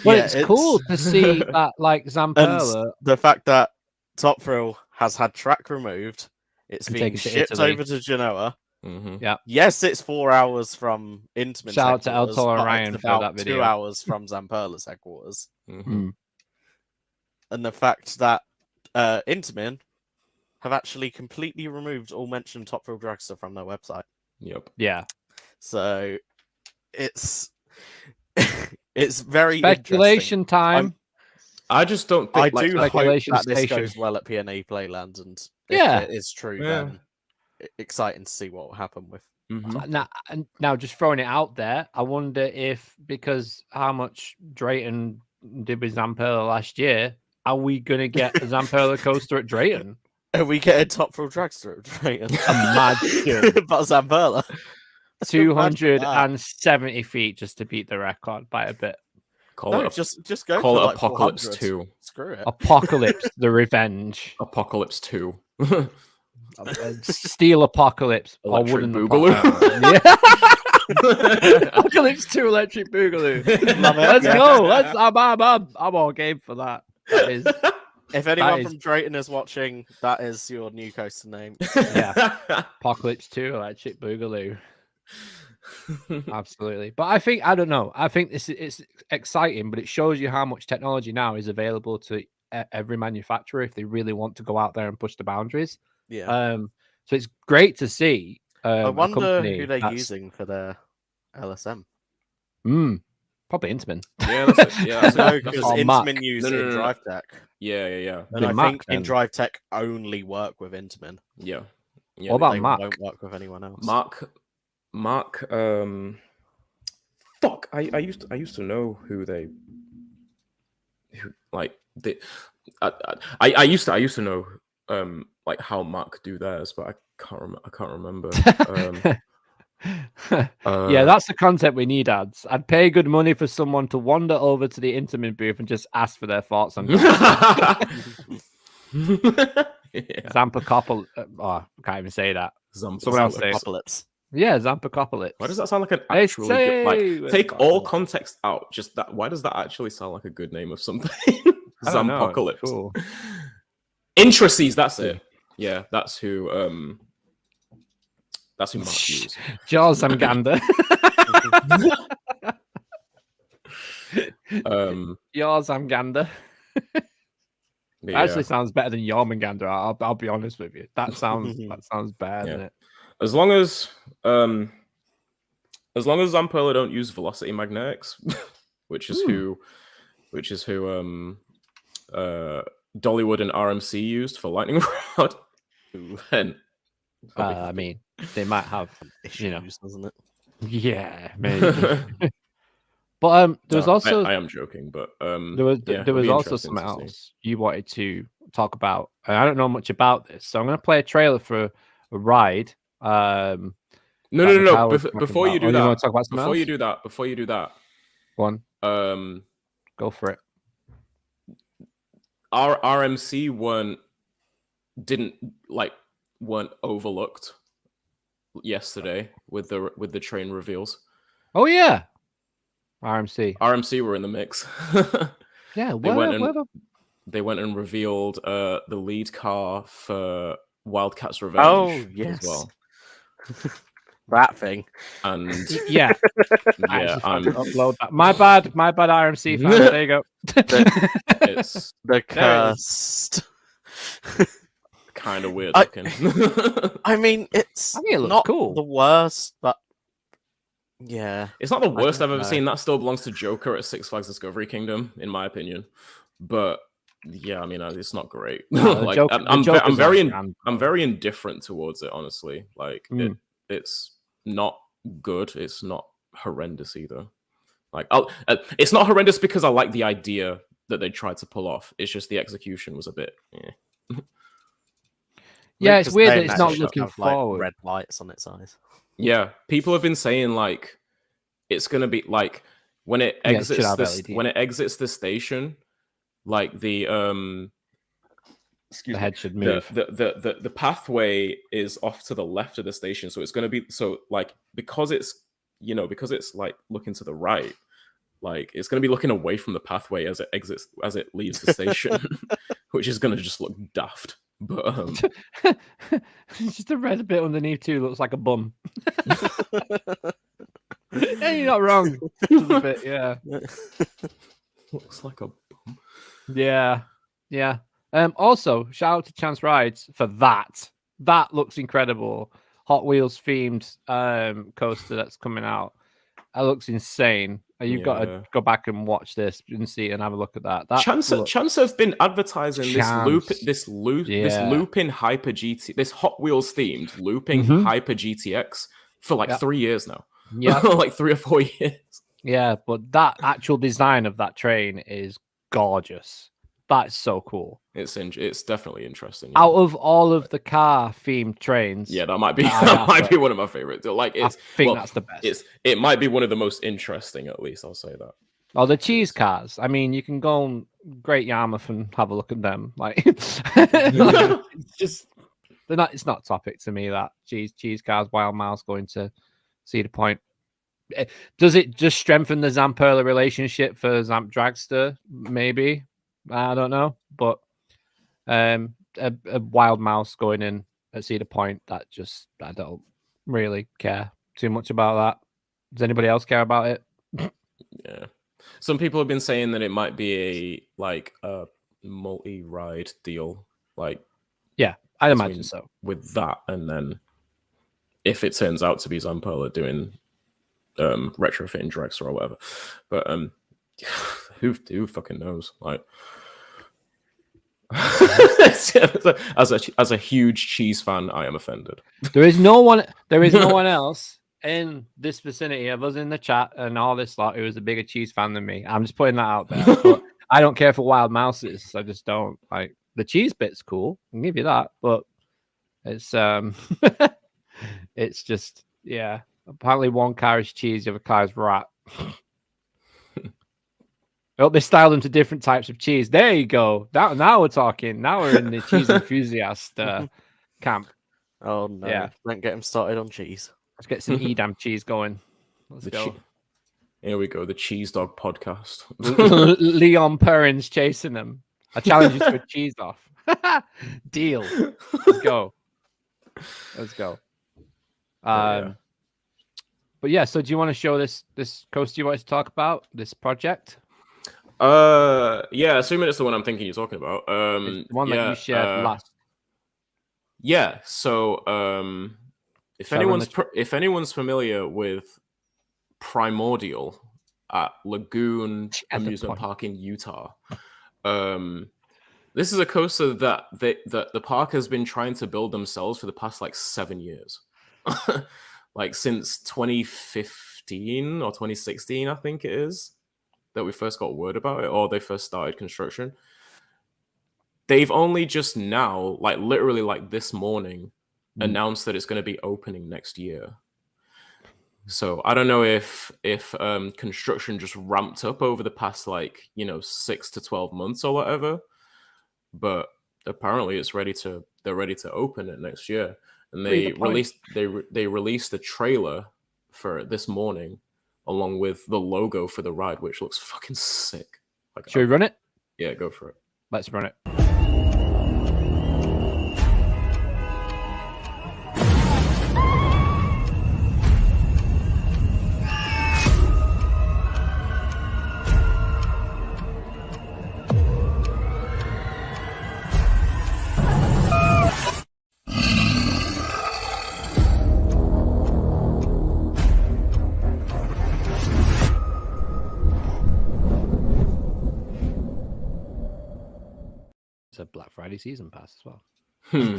But it's cool to see that, like, Zampella. And the fact that Top Thrill has had track removed, it's being shipped over to Genoa. Mm-hmm. Yeah. Yes, it's 4 hours from Intamin's Shout out to headquarters, Eltor and but Ryan it's for about that video. 2 hours from Zampella's headquarters. Mm-hmm. And the fact that Intamin have actually completely removed all mention Top Thrill Dragster from their website. Yep. Yeah. So it's very speculation time. I just don't think I do hope that this goes well at PNA Playland, and if it is true, then exciting to see what will happen with. Now, just throwing it out there, I wonder if, because how much Drayton did with Zampella last year, are we going to get a Zampella coaster at Drayton? Are we getting Top Thrill Dragster at Drayton? Imagine. But Zampella. 270 feet just to beat the record by a bit. Just go call for it Apocalypse 2. Screw it. Apocalypse, the Revenge. Apocalypse 2. Steel Apocalypse. Electric Boogaloo. Apocalypse 2 Electric Boogaloo. Let's go. I'm all game for that. If anyone from Drayton is watching, that is your new coaster name. Yeah. Apocalypse 2 Electric Boogaloo. Absolutely. But I don't know. I think it's exciting, but it shows you how much technology now is available to every manufacturer if they really want to go out there and push the boundaries. Yeah. So it's great to see. I wonder who they're using for their LSM. Probably Intamin. Yeah, because Intamin used in Drive Tech. Yeah. And I think in Drive Tech only work with Intamin. Yeah. What about Mark? Don't work with anyone else. Mark. Fuck. I used to know I used to know like how Mark do theirs, but I can't remember. Yeah, that's the content we need, ads. I'd pay good money for someone to wander over to the Intamin booth and just ask for their thoughts on Zampacopal. I can't even say that. Someone else say Apocalypse. Yeah, Zampacopoulos. Why does that sound like an actually good, take all context out? Just that. Why does that actually sound like a good name of something? Zampacalypse. Cool. Intrices, that's it. Yeah, that's who Mark used. Jaws and Gander. Yours and Gander. Actually sounds better than Yarmangander. I'll be honest with you. That sounds bad, doesn't it? As long as Zampella don't use velocity magnetics, which is who Dollywood and RMC used for Lightning Rod. Then I mean, they might have issues, doesn't it? Yeah, maybe. But there was also I am joking, but there was also something else you wanted to talk about. I don't know much about this, so I'm going to play a trailer for a ride. No. Before you do that, go on. Go for it. Our RMC weren't overlooked yesterday with the train reveals. Oh yeah, RMC were in the mix. Yeah, they went and revealed the lead car for Wildcats Revenge. Oh yes. As well. That thing. And yeah, I'm upload that. My bad, RMC fans. There you go. it's The cursed. Kind of weird looking. I mean, I think it looks not cool. the worst, but yeah, it's not the worst I've ever know. seen. That still belongs to Joker at Six Flags Discovery Kingdom, in my opinion. But yeah, I mean, it's not great. Like, I'm very indifferent towards it, honestly. Like, it's not good. It's not horrendous either. Like, it's not horrendous because I like the idea that they tried to pull off. It's just the execution was a bit. Yeah, it's weird that it's not looking forward. Like red lights on its eyes. Yeah, people have been saying like it's gonna be like when it exits the station, like the head should move. The pathway is off to the left of the station, so it's gonna be like because it's like looking to the right, like it's gonna be looking away from the pathway as it leaves the station, which is gonna just look daft. But it's just a red bit underneath too. Looks like a bum. Yeah, you're not wrong. A bit, yeah. Looks like a bum. Yeah. Also, shout out to Chance Rides for that. That looks incredible. Hot Wheels themed coaster that's coming out. That looks insane. You've got to go back and watch this and see and have a look at that. Chance have been advertising this looping Hyper GT, this Hot Wheels themed looping Hyper GTX for like 3 years now. Yeah, like 3 or 4 years. Yeah, but that actual design of that train is gorgeous. That's so cool. It's definitely interesting. Yeah. Out of all of the car themed trains, yeah, that might be one of my favorites. Like, I think that's the best. It might be one of the most interesting, at least. I'll say that. Oh, the cheese cars. I mean, you can go on Great Yarmouth and have a look at them. Like, it's just it's not topic to me. That cheese cars, Wild Miles going to Cedar Point. Does it just strengthen the Zamperla relationship for Zamp Dragster? Maybe. I don't know, but a Wild Mouse going in at Cedar Point, I don't really care too much about that. Does anybody else care about it? Yeah, some people have been saying that it might be a multi-ride deal. Like, yeah, I'd imagine so. With that, and then if it turns out to be Zamperla doing retrofitting Dragster or whatever, but who fucking knows? Like, as a huge cheese fan, I am offended. There is no one else in this vicinity of us in the chat and all this lot who is a bigger cheese fan than me. I'm just putting that out there. But I don't care for Wild Mouses. I just don't. Like, the cheese bit's cool. I can give you that, but it's it's just, yeah. Apparently one car is cheese, the other car is rat. I hope they style them to different types of cheese. There you go. Now we're talking. Now we're in the cheese enthusiast camp. Oh no! Yeah. Don't get him started on cheese. Let's get some Edam cheese going. Let's go. Here we go. The Cheese Dog podcast. Leon Perrin's chasing them. I challenge you to a cheese off. Deal. Let's go. Yeah. But yeah. So do you want to show this coaster you wanted to talk about? This project? Yeah, assuming it's the one I'm thinking you're talking about. The one that you shared last. Yeah, so if anyone's familiar with Primordial at Lagoon Amusement Park in Utah, this is a coaster that the park has been trying to build themselves for the past 7 years. Like since 2015 or 2016, I think it is, that we first got word about it, or they first started construction. They've only just now, literally this morning, announced that it's going to be opening next year. So I don't know if construction just ramped up over the past 6 to 12 months or whatever, but apparently they're ready to open it next year. And they released a trailer for it this morning, along with the logo for the ride, which looks fucking sick. Should we run it? Yeah, go for it. Let's run it. bloody season pass as well. Hmm.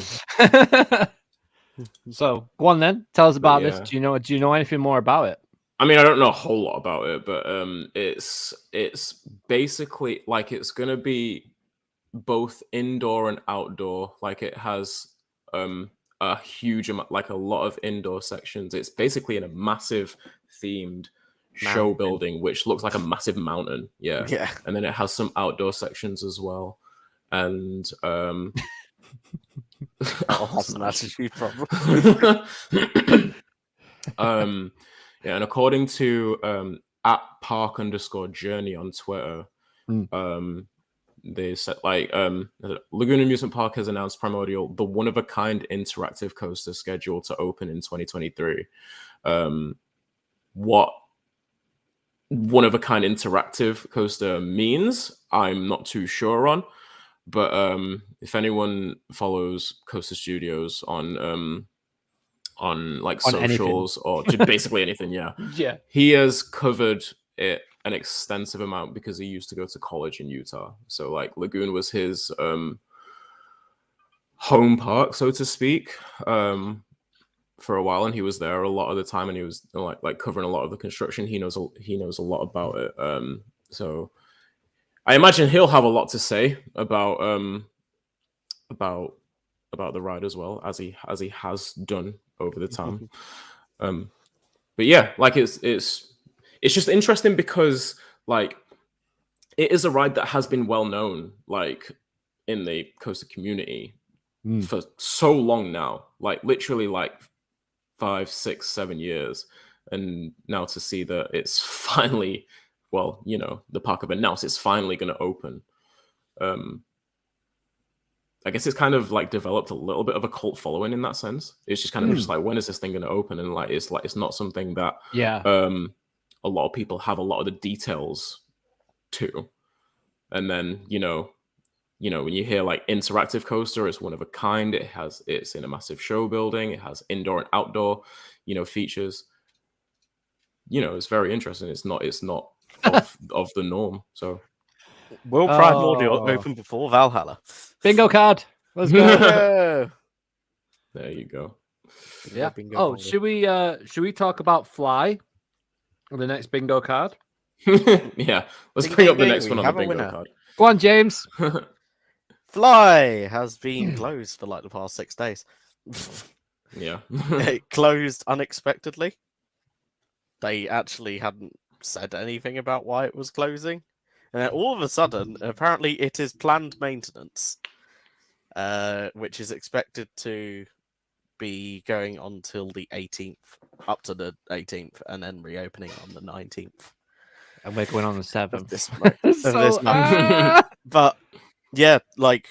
So go on then. Tell us about this. Yeah. Do you know anything more about it? I mean, I don't know a whole lot about it, but it's basically like it's gonna be both indoor and outdoor. Like it has a huge amount, like a lot of indoor sections. It's basically in a massive themed show building, which looks like a massive mountain. Yeah. And then it has some outdoor sections as well. And that's an attitude problem. Yeah, and according to at @park_journey on Twitter, they said like Lagoon Amusement Park has announced Primordial, the one-of-a-kind interactive coaster scheduled to open in 2023. What one-of-a-kind interactive coaster means, I'm not too sure on, but if anyone follows Coaster Studios on like socials anything. or just basically anything, Yeah, he has covered it an extensive amount because he used to go to college in Utah. So like Lagoon was his home park, so to speak, for a while, and he was there a lot of the time, and he was like covering a lot of the construction. He knows a lot about it. So I imagine he'll have a lot to say about the ride as well, as he has done over the time. But yeah, like it's just interesting because like it is a ride that has been well known like in the coaster community for so long now, like literally like 5, 6, 7 years, and now to see that it's finally, well, you know, the park have announced it's finally going to open. I guess it's kind of like developed a little bit of a cult following in that sense. It's just kind of just like, when is this thing going to open? And like it's not something that a lot of people have a lot of the details to. And then you know when you hear like interactive coaster, it's one of a kind. It's in a massive show building. It has indoor and outdoor, features. It's very interesting. It's not of the norm. So will Primordial open before Valhalla? Bingo card. Let's go. There you go. Yeah. Should we talk about Fly on the next bingo card? Yeah. Let's bring up the next one on the bingo card. Go on, James. Fly has been closed for like the past 6 days. Yeah. It closed unexpectedly. They actually hadn't said anything about why it was closing. And then all of a sudden, apparently it is planned maintenance, which is expected to be going on till the 18th, up to the 18th, and then reopening on the 19th. And we're going on the 7th. Of this month. But yeah, like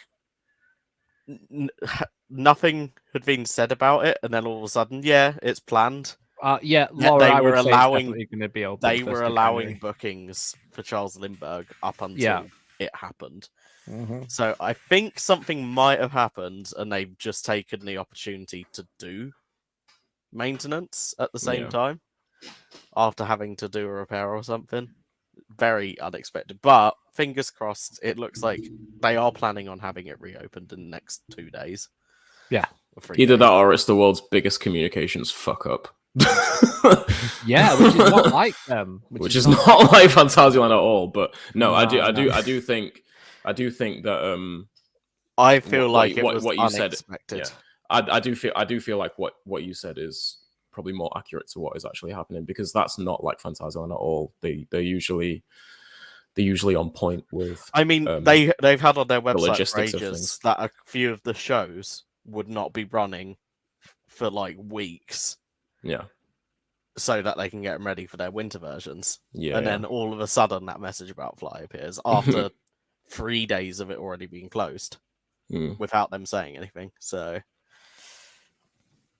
nothing had been said about it, and then all of a sudden, yeah, it's planned. Laura, they were allowing January. bookings for Charles Lindbergh up until it happened. So I think something might have happened, and they've just taken the opportunity to do maintenance at the same time after having to do a repair or something. Very unexpected, but fingers crossed. It looks like they are planning on having it reopened in the next 2 days. Yeah, either that or it's the world's biggest communications fuck up. Yeah, which is not like them. Which is not like Fantasyland at all. But no, I do think that I feel like it what was you unexpected. said. Yeah, I do feel like what you said is probably more accurate to what is actually happening, because that's not like Fantasyland at all. They're usually on point with. I mean, they've had on their website for ages ages that a few of the shows would not be running for like weeks. Yeah. So that they can get them ready for their winter versions. Yeah. And then all of a sudden that message about Fly appears after 3 days of it already being closed without them saying anything. So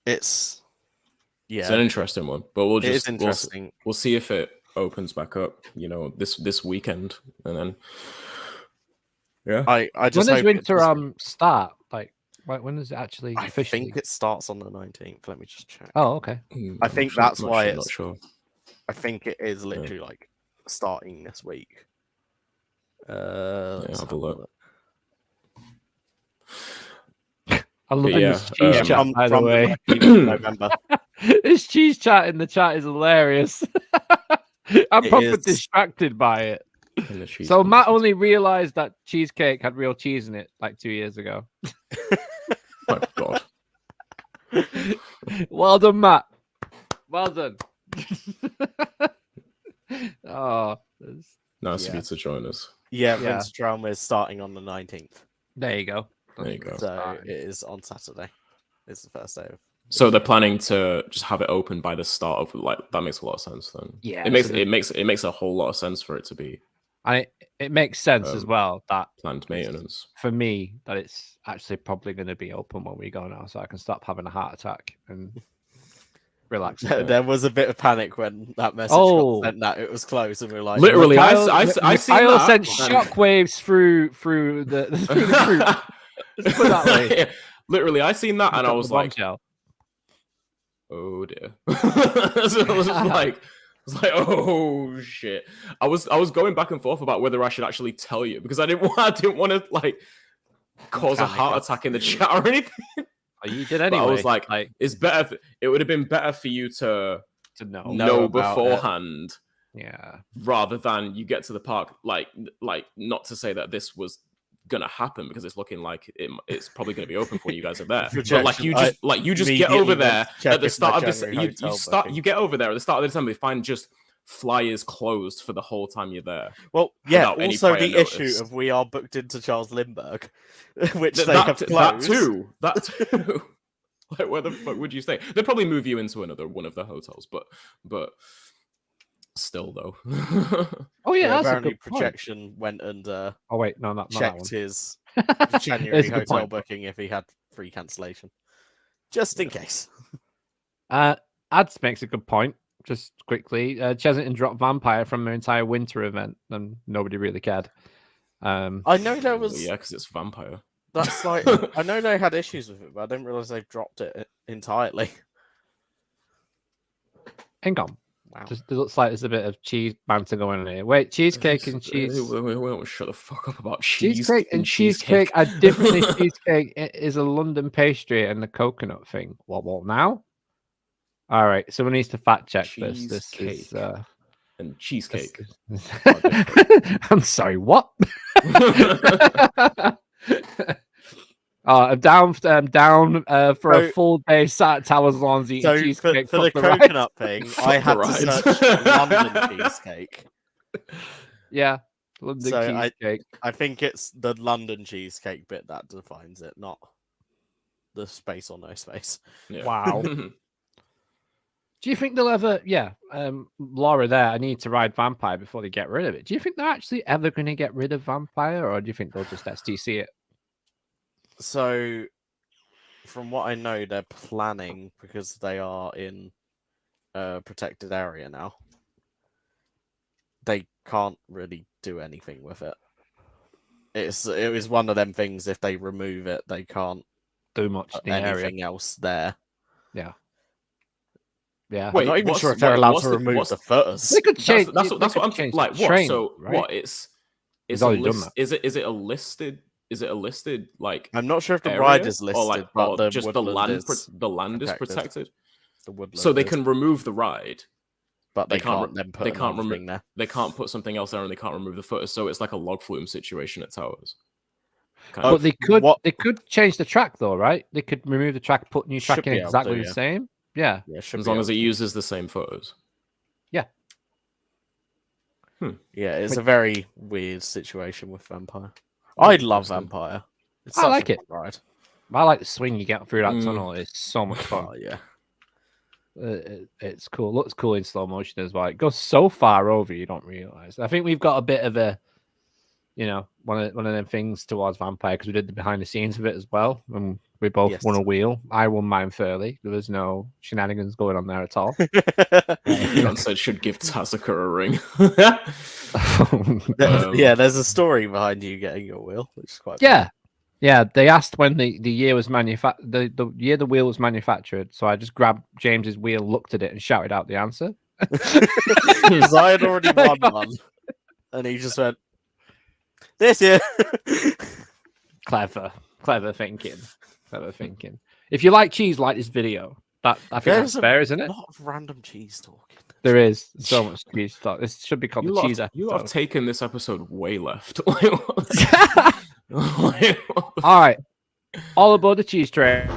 it's an interesting one. But we'll see if it opens back up, this weekend, and then I just when does winter start? Like, when does it actually? I think it starts on the 19th. Let me just check. Oh, okay. I think that's why it's. Not sure. I think it is literally like starting this week. Have a look. I'm loving yeah, this cheese chat, from, by the from way. 19th of November. This cheese chat in the chat is hilarious. I'm It proper is. distracted by it. And the cheese So Matt pieces. only realized that cheesecake had real cheese in it like 2 years ago. My God. Well done, Matt. Well done. Oh, Nice of Yeah. you to join us. Yeah, Yeah. Winter Drama is starting on the 19th. there you go. There you go. So it is on Saturday. It's the first day of. So they're planning to just have it open by the start of that makes a lot of sense then. Yeah, It so makes a whole lot of sense for it to be And it makes sense as well that planned maintenance. for me that it's actually probably going to be open when we go now, so I can stop having a heart attack and relax. There was a bit of panic when that message got sent that it was closed, and we were like, Literally, Mikhail, I seen Mikhail that. sent shockwaves through the group. Let's put it that way. Yeah, literally, I seen that and I was like, bombshell. oh dear. So I was like, oh shit. I was going back and forth about whether I should actually tell you because I didn't want to like cause a heart attack in the chat or anything. Oh, you did anyway. But I was like, it's better. It would have been better for you to know beforehand. Yeah. Rather than you get to the park, like not to say that this was gonna happen because it's looking like it's probably gonna be open for when you guys are there. But like you just get over there at the start of this. You get over there at the start of December. You find just flyers closed for the whole time you're there. Well, yeah. without any Also, prior the notice. issue of we are booked into Charles Lindbergh, which they have closed. That too. Like, where the fuck would you stay? They'd probably move you into another one of the hotels, but still though. Oh yeah, that's apparently a good projection went and oh wait, no, not checked that his one. January It's a good hotel point. booking if he had free cancellation, just in case. Ads makes a good point. Just quickly, Chesington dropped Vampire from their entire winter event, and nobody really cared. I know there was because it's Vampire. That's like I know they had issues with it, but I didn't realize they've dropped it entirely. Hang on. Wow. Just it looks like there's a bit of cheese banter going on here. Wait, cheesecake and cheese. Wait, shut the fuck up about cheese. Cheesecake and cheesecake are differently. Cheesecake is a London pastry and the coconut thing. What now? All right, someone needs to fact check this. This is and cheesecake. I'm sorry, what? I'm down for a full day sat at Towers Lawns eating cheesecake. For the coconut thing, I had to search London cheesecake. Yeah, London cheesecake. I think it's the London cheesecake bit that defines it, not the space or no space. Yeah. Wow. Do you think they'll ever? Yeah, Laura, there. I need to ride Vampire before they get rid of it. Do you think they're actually ever going to get rid of Vampire, or do you think they'll just STC it? So, from what I know, they're planning because they are in a protected area now. They can't really do anything with it. It was one of them things. If they remove it, they can't do much in the anything area. else there. Yeah. Yeah. Wait, I'm not even sure if they're allowed to remove the footers. They could change. That's what I'm thinking. Like what? Train, so right? what? It's a list. Is it a listed? Is it a listed like? I'm not sure if the area, ride is listed, or like, but or just the land is protected. The woodland so they can remove the ride, but they can't then put remove there. They can't put something else there, and they can't remove the footers. So it's like a log flume situation at Towers. But they could change the track though, right? They could remove the track, put new track in exactly the same. Yeah, as long as it uses the same footers. Yeah. Yeah, it's a very weird situation with Vampire. I love Vampire. I like it. Ride. I like the swing you get through that tunnel. It's so much fun. Oh, yeah. It's cool. Looks cool in slow motion as well. It goes so far over you don't realize. I think we've got a bit of a, one of them things towards Vampire because we did the behind the scenes of it as well, and we both won a wheel. I won mine fairly. There was no shenanigans going on there at all. John said should give Tazaka a ring. Yeah, there's a story behind you getting your wheel, which is quite fun. Yeah. They asked when the year was the year the wheel was manufactured. So I just grabbed James's wheel, looked at it, and shouted out the answer. Because I had already won one, and he just went, "This year." Clever. Clever thinking. Clever thinking. If you like cheese, like this video. I think that's fair, isn't it? A lot of random cheese talking. There is so much cheese talk. This should be called the cheese episode. You have taken this episode way left. All right. All aboard the cheese train.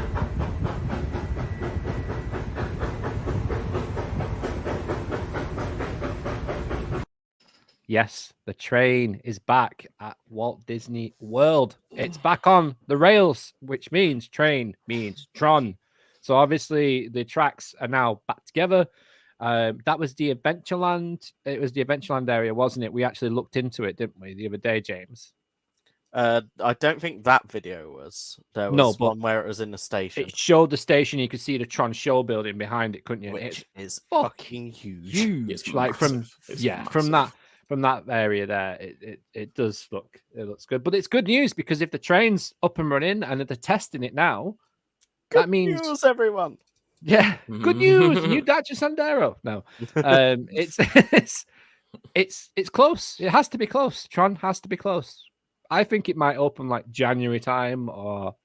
Yes, the train is back at Walt Disney World. It's back on the rails, which means train means Tron. So obviously the tracks are now back together. That was the Adventureland. It was the Adventureland area, wasn't it? We actually looked into it, didn't we, the other day, James? I don't think that video was. There was one where it was in the station. It showed the station. You could see the Tron show building behind it, couldn't you? Which is fucking huge. It's like massive. From that area there, it does look. It looks good, but it's good news because if the train's up and running and they're testing it now, that means news, everyone. Yeah, good news. New Dacia Sandero. No, it's close. It has to be close. Tron has to be close. I think it might open like January time or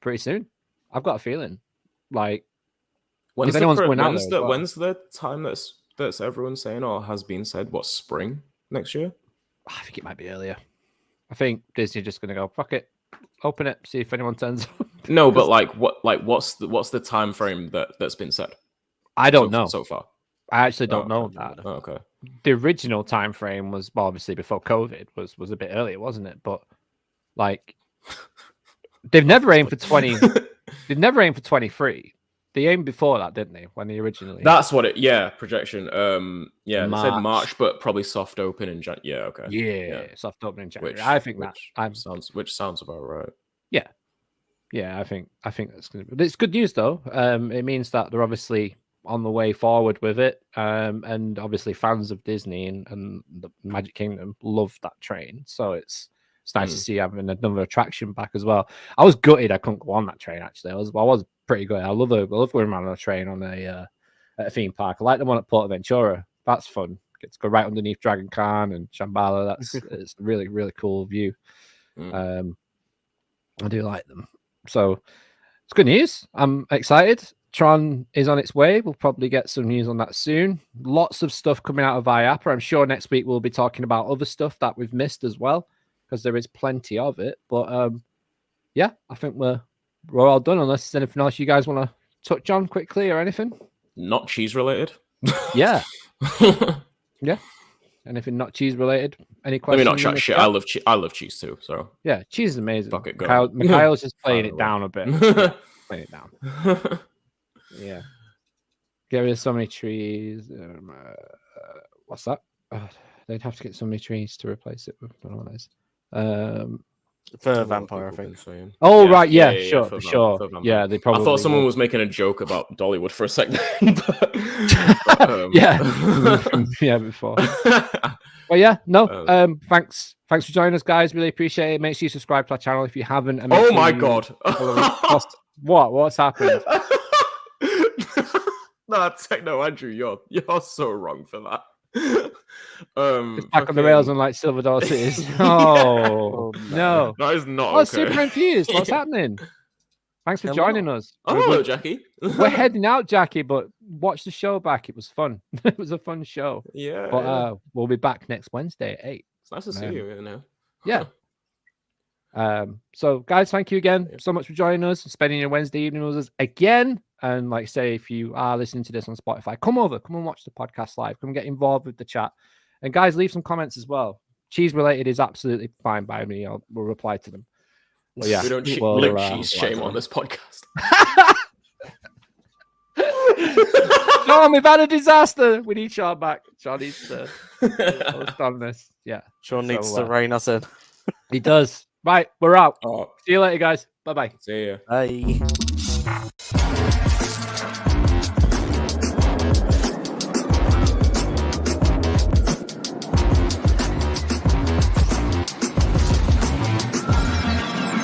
pretty soon. I've got a feeling. Like, when's the time that's everyone saying or has been said? What, spring next year? I think it might be earlier. I think Disney's just gonna go fuck it, open it, see if anyone turns up. No, but what's the time frame that's been said? I don't know so far. I actually don't know that. Oh, okay. The original time frame was obviously before COVID was a bit earlier, wasn't it? But like, they've never aimed for 20. They've never aimed for 23. They aimed before that, didn't they? When they originally. That's what it. Yeah, projection. They said March, but probably soft open in January. Yeah, okay. Yeah, soft open in January. I think which sounds about right. Yeah, yeah. I think that's good. But it's good news though. It means that they're obviously on the way forward with it. And obviously fans of Disney and the Magic Kingdom love that train. So it's nice to see having another attraction back as well. I was gutted I couldn't go on that train actually. I was pretty good. I love going around on a train on a theme park. I like the one at Portaventura. That's fun. Get to go right underneath Dragon Khan and Shambhala. It's a really, really cool view. I do like them. So it's good news. I'm excited. Tron is on its way. We'll probably get some news on that soon. Lots of stuff coming out of Iaapa. I'm sure next week we'll be talking about other stuff that we've missed as well, because there is plenty of it. But yeah, I think we're all done, unless there's anything else you guys want to touch on quickly or anything. Not cheese related. Yeah. Yeah. Anything not cheese related? Any questions? Let me not shit. I love cheese too. So yeah, cheese is amazing. Fuck it, go. Mikhail's just playing it down a bit. Playing it down. Yeah. Get rid of so many trees. What's that? They'd have to get so many trees to replace it with. I don't know what that is. For vampire, I think. Oh, yeah, right. Yeah, sure. For sure. Yeah, they probably. I thought someone was making a joke about Dollywood for a second. Yeah, before. Well, yeah, no. Thanks for joining us, guys. Really appreciate it. Make sure you subscribe to our channel if you haven't. And oh my god! What's happened? No, Andrew, you're so wrong for that. It's back on the rails on like Silver Dollar Cities. Oh no, that is not. I was super confused. What's happening? Thanks for joining us. Oh, hello, Jackie. We're heading out, Jackie, but watch the show back. It was fun. It was a fun show. Yeah. But we'll be back next Wednesday at 8. It's nice to see you now. Yeah. So guys, thank you again so much for joining us, spending your Wednesday evening with us again. And like I say, if you are listening to this on Spotify, come and watch the podcast live. Come get involved with the chat. And guys, leave some comments as well. Cheese related is absolutely fine by me. We'll reply to them. But yeah, we don't cheese shame on this podcast. Sean, we've had a disaster. We need Sean back. Sean needs to post on this. Yeah, Sean needs to rein us in. He does. Right, we're out. See you later, guys. Bye-bye. See ya. Bye.